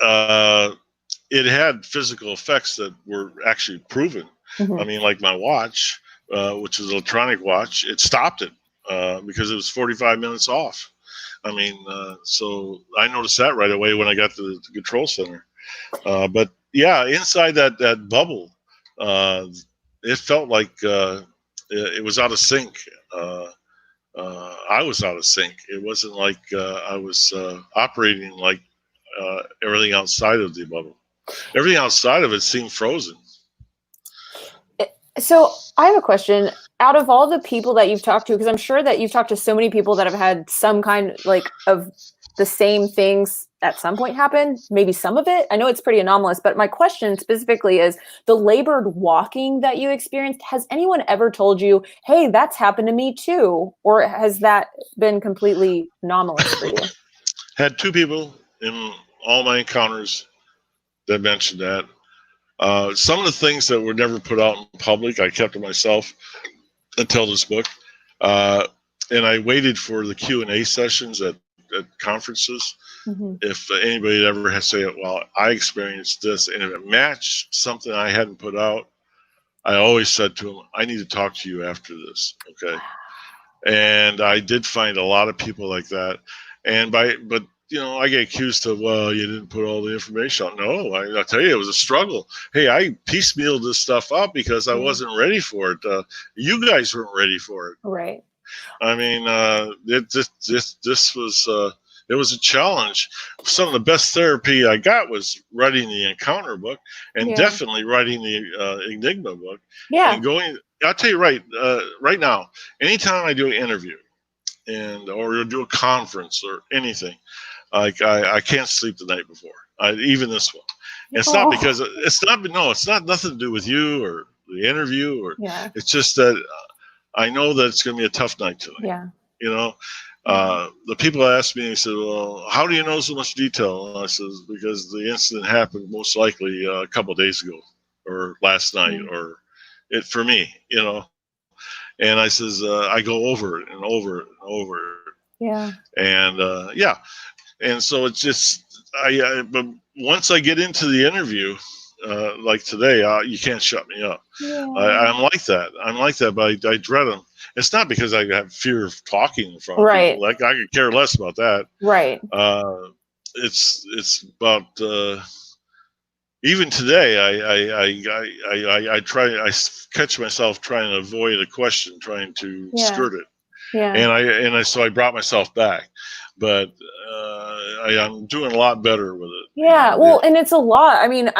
it had physical effects that were actually proven. I mean, like my watch, which is an electronic watch, it stopped it because it was 45 minutes off. I mean, so I noticed that right away when I got to the control center. But yeah, inside that bubble, it felt like it was out of sync. I was out of sync. It wasn't like I was operating like everything outside of the bubble. Everything outside of it seemed frozen. So I have a question. Out of all the people that you've talked to, because I'm sure that you've talked to so many people that have had some kind of the same things at some point happen, maybe some of it. I know it's pretty anomalous, but my question specifically is the labored walking that you experienced. Has anyone ever told you, hey, that's happened to me too? Or has that been completely anomalous for you? Had 2 people in all my encounters that mentioned that. Some of the things that were never put out in public, I kept to myself until this book. And I waited for the Q&A sessions at conferences. If anybody ever has to say, well, I experienced this, and if it matched something I hadn't put out, I always said to them, I need to talk to you after this. Okay. And I did find a lot of people like that. But I get accused of, well, you didn't put all the information out. No, I'll tell you, it was a struggle. Hey, I piecemealed this stuff up because I wasn't ready for it. You guys weren't ready for it. Right. I mean, it was a challenge. Some of the best therapy I got was writing the Encounter book, and definitely writing the Enigma book. Yeah. And I'll tell you right now, anytime I do an interview or do a conference or anything, like I can't sleep the night before. Even this one. And it's not because it's not nothing to do with you or the interview it's just that I know that it's going to be a tough night tonight. Yeah. The people asked me, they said, well, how do you know so much detail? And I said, because the incident happened most likely a couple of days ago or last night or it for me, And I says, I go over it and over it and over it. Yeah. And and so it's just, but once I get into the interview, like today, you can't shut me up. Yeah. I'm like that. But I dread them. It's not because I have fear of talking in front of Right. people. Like, I could care less about that. Right. It's about even today. I catch myself trying to avoid a question, trying to skirt it. Yeah. So I brought myself back, but I'm doing a lot better with it. Yeah. Well, and it's a lot. I mean,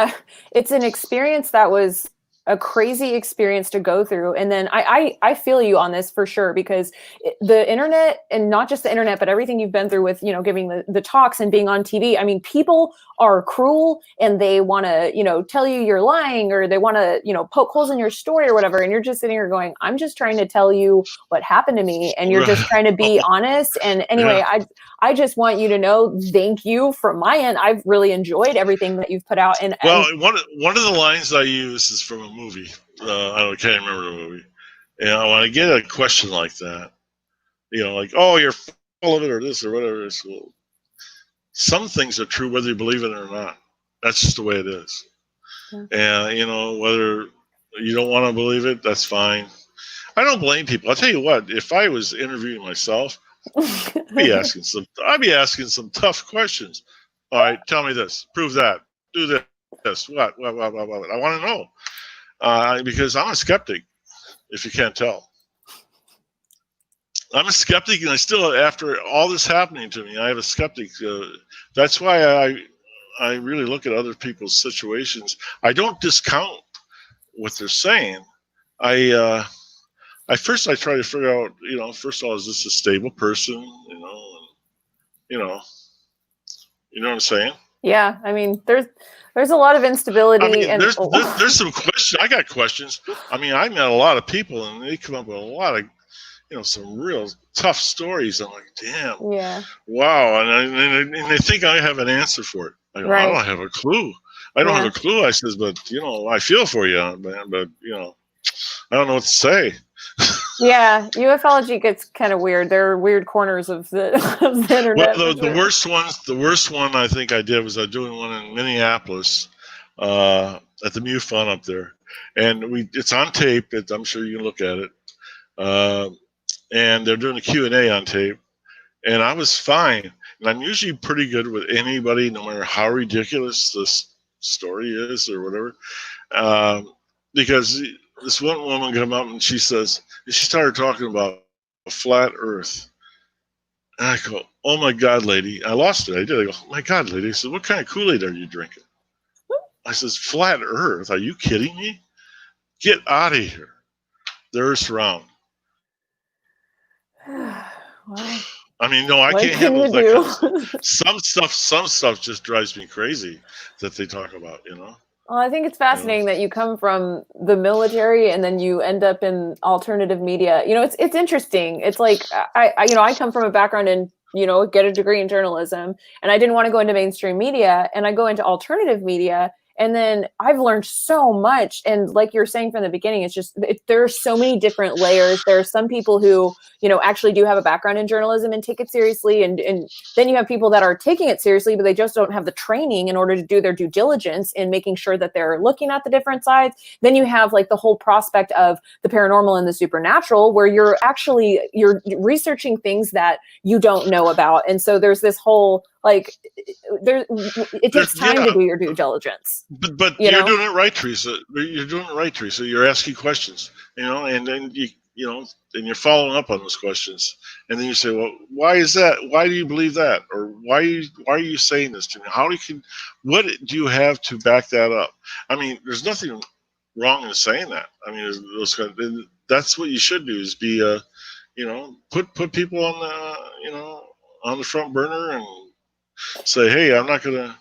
it's an experience that was a crazy experience to go through. And then I feel you on this for sure, because the internet, and not just the internet, but everything you've been through with, giving the talks and being on TV. I mean, people are cruel, and they want to, tell you you're lying, or they want to, poke holes in your story or whatever. And you're just sitting here going, I'm just trying to tell you what happened to me. And you're just trying to be honest. And anyway, I just want you to know, thank you from my end. I've really enjoyed everything that you've put out. And one of the lines I use is from a movie. I can't remember the movie. When I get a question like that, like, oh, you're full of it, or this, or whatever. Well, some things are true whether you believe it or not. That's just the way it is. And whether you don't want to believe it, that's fine. I don't blame people. I'll tell you what. If I was interviewing myself, I'd be asking some tough questions. All right, tell me this, prove that, do this, what? I want to know, because I'm a skeptic. If you can't tell, I'm a skeptic, and I still, after all this happening to me, I have a skeptic. That's why I really look at other people's situations. I don't discount what they're saying. I try to figure out, first of all, is this a stable person? You know what I'm saying? Yeah, I mean, there's a lot of instability. I mean, and there's some questions. I got questions. I mean, I met a lot of people, and they come up with a lot of, some real tough stories. I'm like, damn, wow, and they think I have an answer for it. I go, I don't have a clue. I don't have a clue. I says, but I feel for you, man. But I don't know what to say. Yeah, ufology gets kind of weird. There are weird corners of the internet. Well, the worst one I think I did was doing one in Minneapolis at the MUFON up there, and it's on tape. I'm sure you can look at it. And they're doing a Q&A on tape, and I was fine. And I'm usually pretty good with anybody, no matter how ridiculous this story is or whatever, because this one woman came up and she started talking about a flat Earth. And I go, oh my God, lady. I lost it. I did. I go, oh my God, lady. I said, what kind of Kool-Aid are you drinking? I says, flat Earth? Are you kidding me? Get out of here. The Earth's round. Well, I mean, no, I can't handle that kind of stuff. Some stuff just drives me crazy that they talk about, Well, I think it's fascinating that you come from the military and then you end up in alternative media. It's interesting. It's like I come from a background in get a degree in journalism, and I didn't want to go into mainstream media, and I go into alternative media, and then I've learned so much. And like you're saying from the beginning, it's just there are so many different layers. There are some people who actually do have a background in journalism and take it seriously, and then you have people that are taking it seriously, but they just don't have the training in order to do their due diligence in making sure that they're looking at the different sides. Then you have like the whole prospect of the paranormal and the supernatural, where you're researching things that you don't know about. And so there's this whole it takes time to do your due diligence. But you're doing it right, Teresa. You're doing it right, Teresa. You're asking questions, and then and you're following up on those questions, and then you say, well, why is that? Why do you believe that? Or why are you saying this to me? What do you have to back that up? I mean, there's nothing wrong in saying that. I mean, that's what you should do, is be put people on the front burner and say, hey, I'm not gonna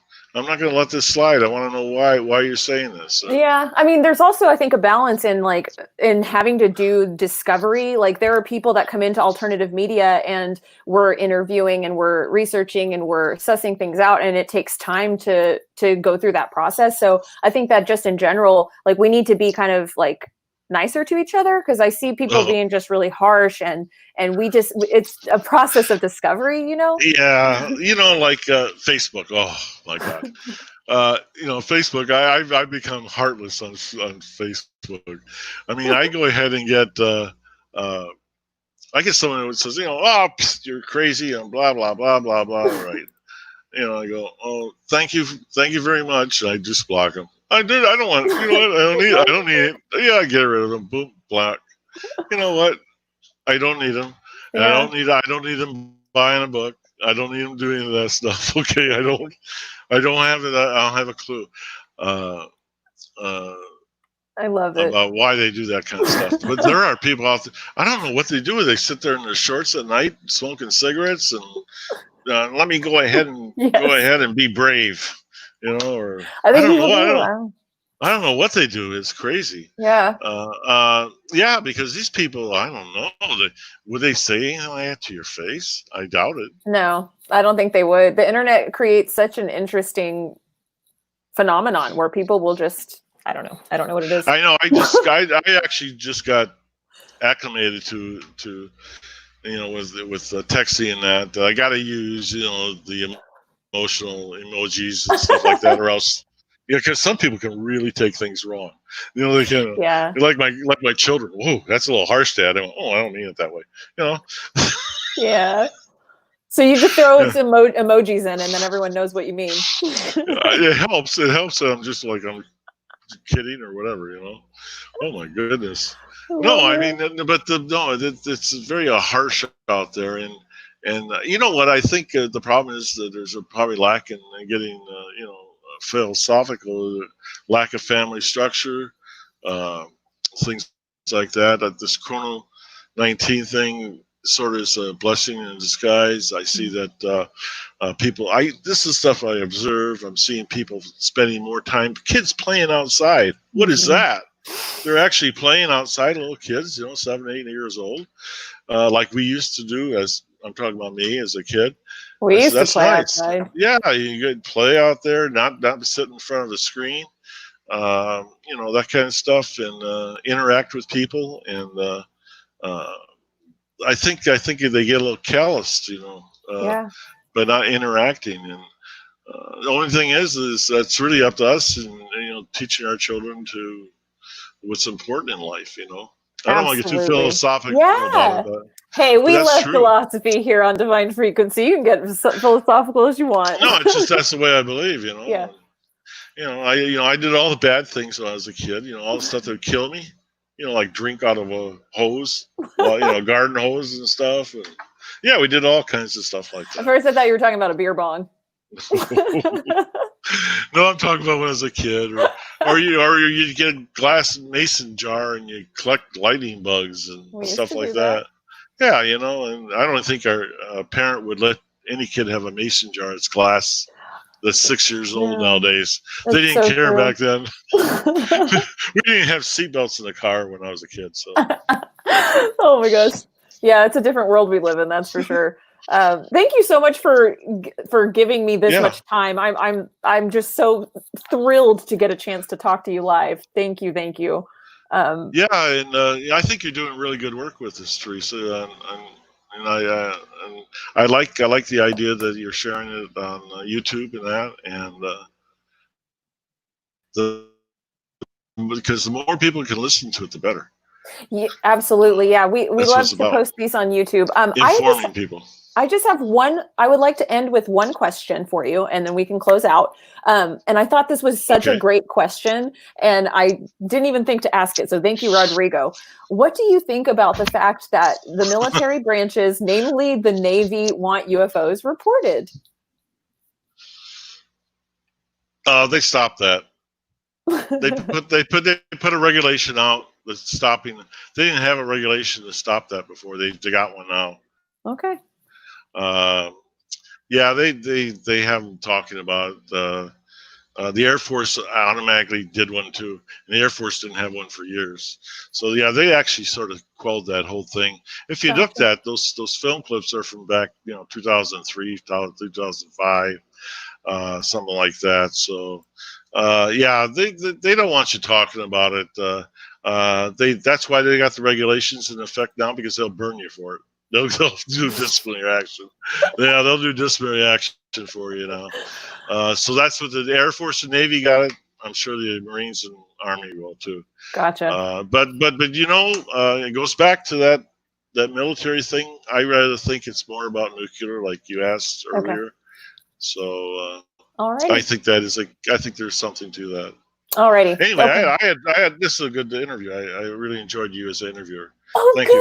let this slide. I want to know why you're saying this. Yeah, I mean, there's also, I think, a balance in having to do discovery. Like, there are people that come into alternative media, and we're interviewing and we're researching and we're sussing things out, and it takes time to go through that process. So I think that just in general, like, we need to be kind of like nicer to each other, because I see people being just really harsh, and it's a process of discovery, Yeah, like Facebook. Oh my God. Facebook. I've become heartless on Facebook. I mean, I go ahead and get. I get someone who says, oh, you're crazy and blah blah blah blah blah. Right? I go, oh, thank you very much. I just block them. I don't want. You know what? I don't need it. Yeah, I get rid of them. Boom, block. You know what? I don't need them. And Yeah. I don't need them buying a book. I don't need them doing that stuff. Okay, I don't have it. I don't have a clue I love it. about why they do that kind of stuff. But there are people out there. I don't know what they do. They sit there in their shorts at night smoking cigarettes and let me go ahead and be brave. Or I think I don't know what they do. It's crazy. Yeah. Yeah, because these people, I don't know. Would they say anything like that to your face? I doubt it. No, I don't think they would. The internet creates such an interesting phenomenon where people will just, I don't know what it is. I know. I actually just got acclimated to with texting and that. I got to use, the emotional emojis and stuff like that, or else. Yeah, because some people can really take things wrong. They can. Yeah. Like my children. Whoa, that's a little harsh, Dad. I don't mean it that way. Yeah. So you just throw some emojis in, and then everyone knows what you mean. It helps. It helps that I'm just like I'm kidding or whatever. Oh my goodness. No, I mean, but it's very harsh out there, and you know what? I think the problem is that there's a probably lack in getting philosophical, lack of family structure, things like that. This Chrono 19 thing sort of is a blessing in disguise. I see that people. This is stuff I observe. I'm seeing people spending more time. Kids playing outside. What is that? They're actually playing outside. Little kids, 7, 8 years old, like we used to do. As I'm talking about me as a kid. We used to play outside. Yeah, you could play out there, not sit in front of a screen, that kind of stuff, and interact with people. And I think they get a little calloused, by not interacting. And the only thing is that's really up to us, and teaching our children to what's important in life. I don't want to get too philosophical about it. Hey, we love philosophy here on Divine Frequency. You can get as philosophical as you want. No, it's just that's the way I believe. Yeah. I did all the bad things when I was a kid. All the stuff that would kill me. Like drink out of a hose, garden hose and stuff. And yeah, we did all kinds of stuff like that. At first, I thought you were talking about a beer bong. No, I'm talking about when I was a kid, or you get a glass mason jar and you collect lightning bugs and stuff like that. Yeah, and I don't think our parent would let any kid have a mason jar. It's glass that's 6 years old nowadays. They didn't care back then. We didn't have seatbelts in the car when I was a kid. So. Oh my gosh. Yeah, it's a different world we live in. That's for sure. Thank you so much for giving me this much time. I'm just so thrilled to get a chance to talk to you live. Thank you. Yeah, and I think you're doing really good work with this, Teresa. And I like the idea that you're sharing it on YouTube and that, and because the more people can listen to it, the better. Yeah, absolutely. Yeah, we love to post these on YouTube. Informing people. I just have one. I would like to end with one question for you, and then we can close out. And I thought this was such a great question, and I didn't even think to ask it. So thank you, Rodrigo. What do you think about the fact that the military branches, namely the Navy, want UFOs reported? They stopped that. They put a regulation out that's stopping. They didn't have a regulation to stop that before. They got one now. Okay. Yeah, they have them talking about the Air Force automatically did one too, and the Air Force didn't have one for years. So yeah, they actually sort of quelled that whole thing. If you looked at those film clips are from back 2003, 2005, something like that. So yeah, they don't want you talking about it. That's why they got the regulations in effect now, because they'll burn you for it. They'll do disciplinary action. Yeah, they'll do disciplinary action for you now. So that's what the Air Force and Navy got it. I'm sure the Marines and Army will too. Gotcha. But it goes back to that military thing. I rather think it's more about nuclear, like you asked earlier. So Alrighty. I think there's something to that. Alrighty. Anyway, Okay. I had this is a good interview. I really enjoyed you as an interviewer. Oh, Thank good.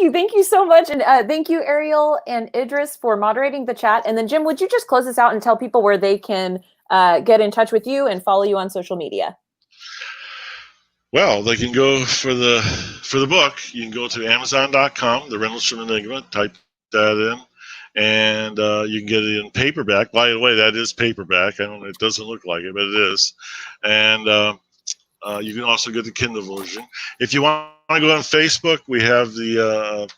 you. Thank you so much. And thank you, Ariel and Idris, for moderating the chat. And then, Jim, would you just close us out and tell people where they can get in touch with you and follow you on social media? Well, they can go for the book. You can go to Amazon.com, the Rendlesham Enigma, type that in, and you can get it in paperback. By the way, that is paperback. It doesn't look like it, but it is. And you can also get the Kindle version. If you want to go on Facebook, we have the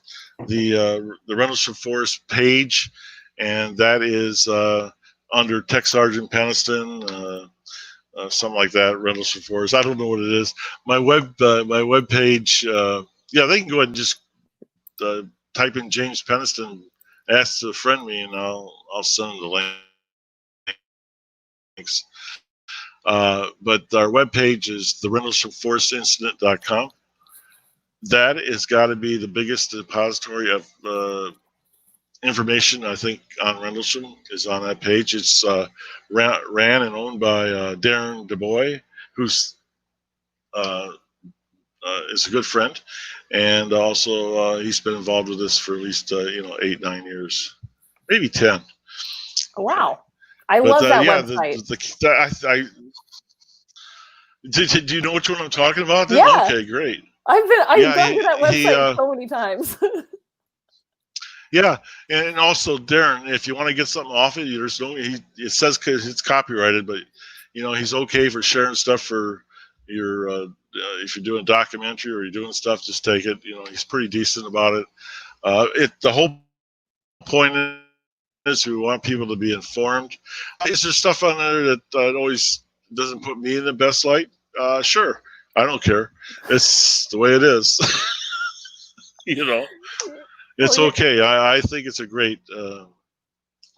Rendlesham Forest page, and that is under Tech Sergeant Penniston. Something like that, Rendlesham Forest. I don't know what it is. My web page. They can go ahead and just type in James Penniston, ask to friend me, and I'll send them the links. But our web page is the Rendlesham Forest Incident.com. That has got to be the biggest depository of information, I think, on Rendlesham is on that page. It's ran and owned by Darren DuBois, who's is a good friend, and also he's been involved with this for at least 8-9 years, maybe 10. Oh, wow, I love that website. Do you know which one I'm talking about? Then? Yeah. Okay, great. I've gone to that website so many times. Yeah, and also Darren, if you want to get something off it, it says because it's copyrighted, but he's okay for sharing stuff for your if you're doing a documentary or you're doing stuff, just take it. He's pretty decent about it. The whole point is we want people to be informed. Is there stuff on there that always doesn't put me in the best light? Sure, I don't care. It's the way it is. It's okay. I think it's a great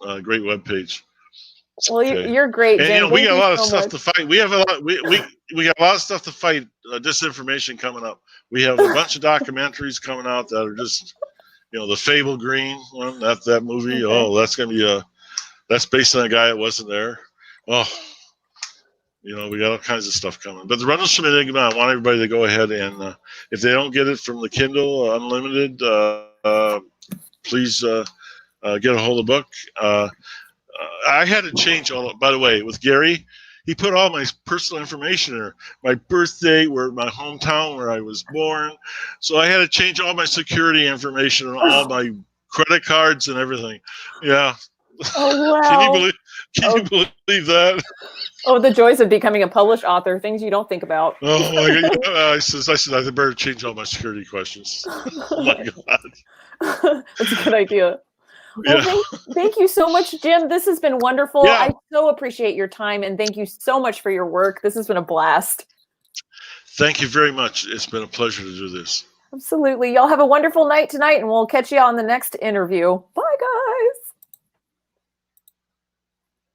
web page. Well, okay. You're great, Jim. And we got a lot of stuff to fight. We have a lot. We got a lot of stuff to fight. Disinformation coming up. We have a bunch of documentaries coming out that are just, the Fable Green one. That movie. Okay. Oh, that's gonna be that's based on a guy that wasn't there. Oh, we got all kinds of stuff coming. But the Rendlesham Enigma, I want everybody to go ahead and if they don't get it from the Kindle Unlimited. Please get a hold of the book. I had to change by the way, with Gary, he put all my personal information in there. My birthday, my hometown where I was born. So I had to change all my security information and all my credit cards and everything. Yeah. Oh, wow. Can you believe that? Oh, the joys of becoming a published author, things you don't think about. Oh my God. I said I better change all my security questions. Oh my God. That's a good idea. Well, thank you so much, Jim. This has been wonderful. Yeah. I so appreciate your time, and thank you so much for your work. This has been a blast. Thank you very much. It's been a pleasure to do this. Absolutely. Y'all have a wonderful night tonight, and we'll catch you on the next interview. Bye, guys.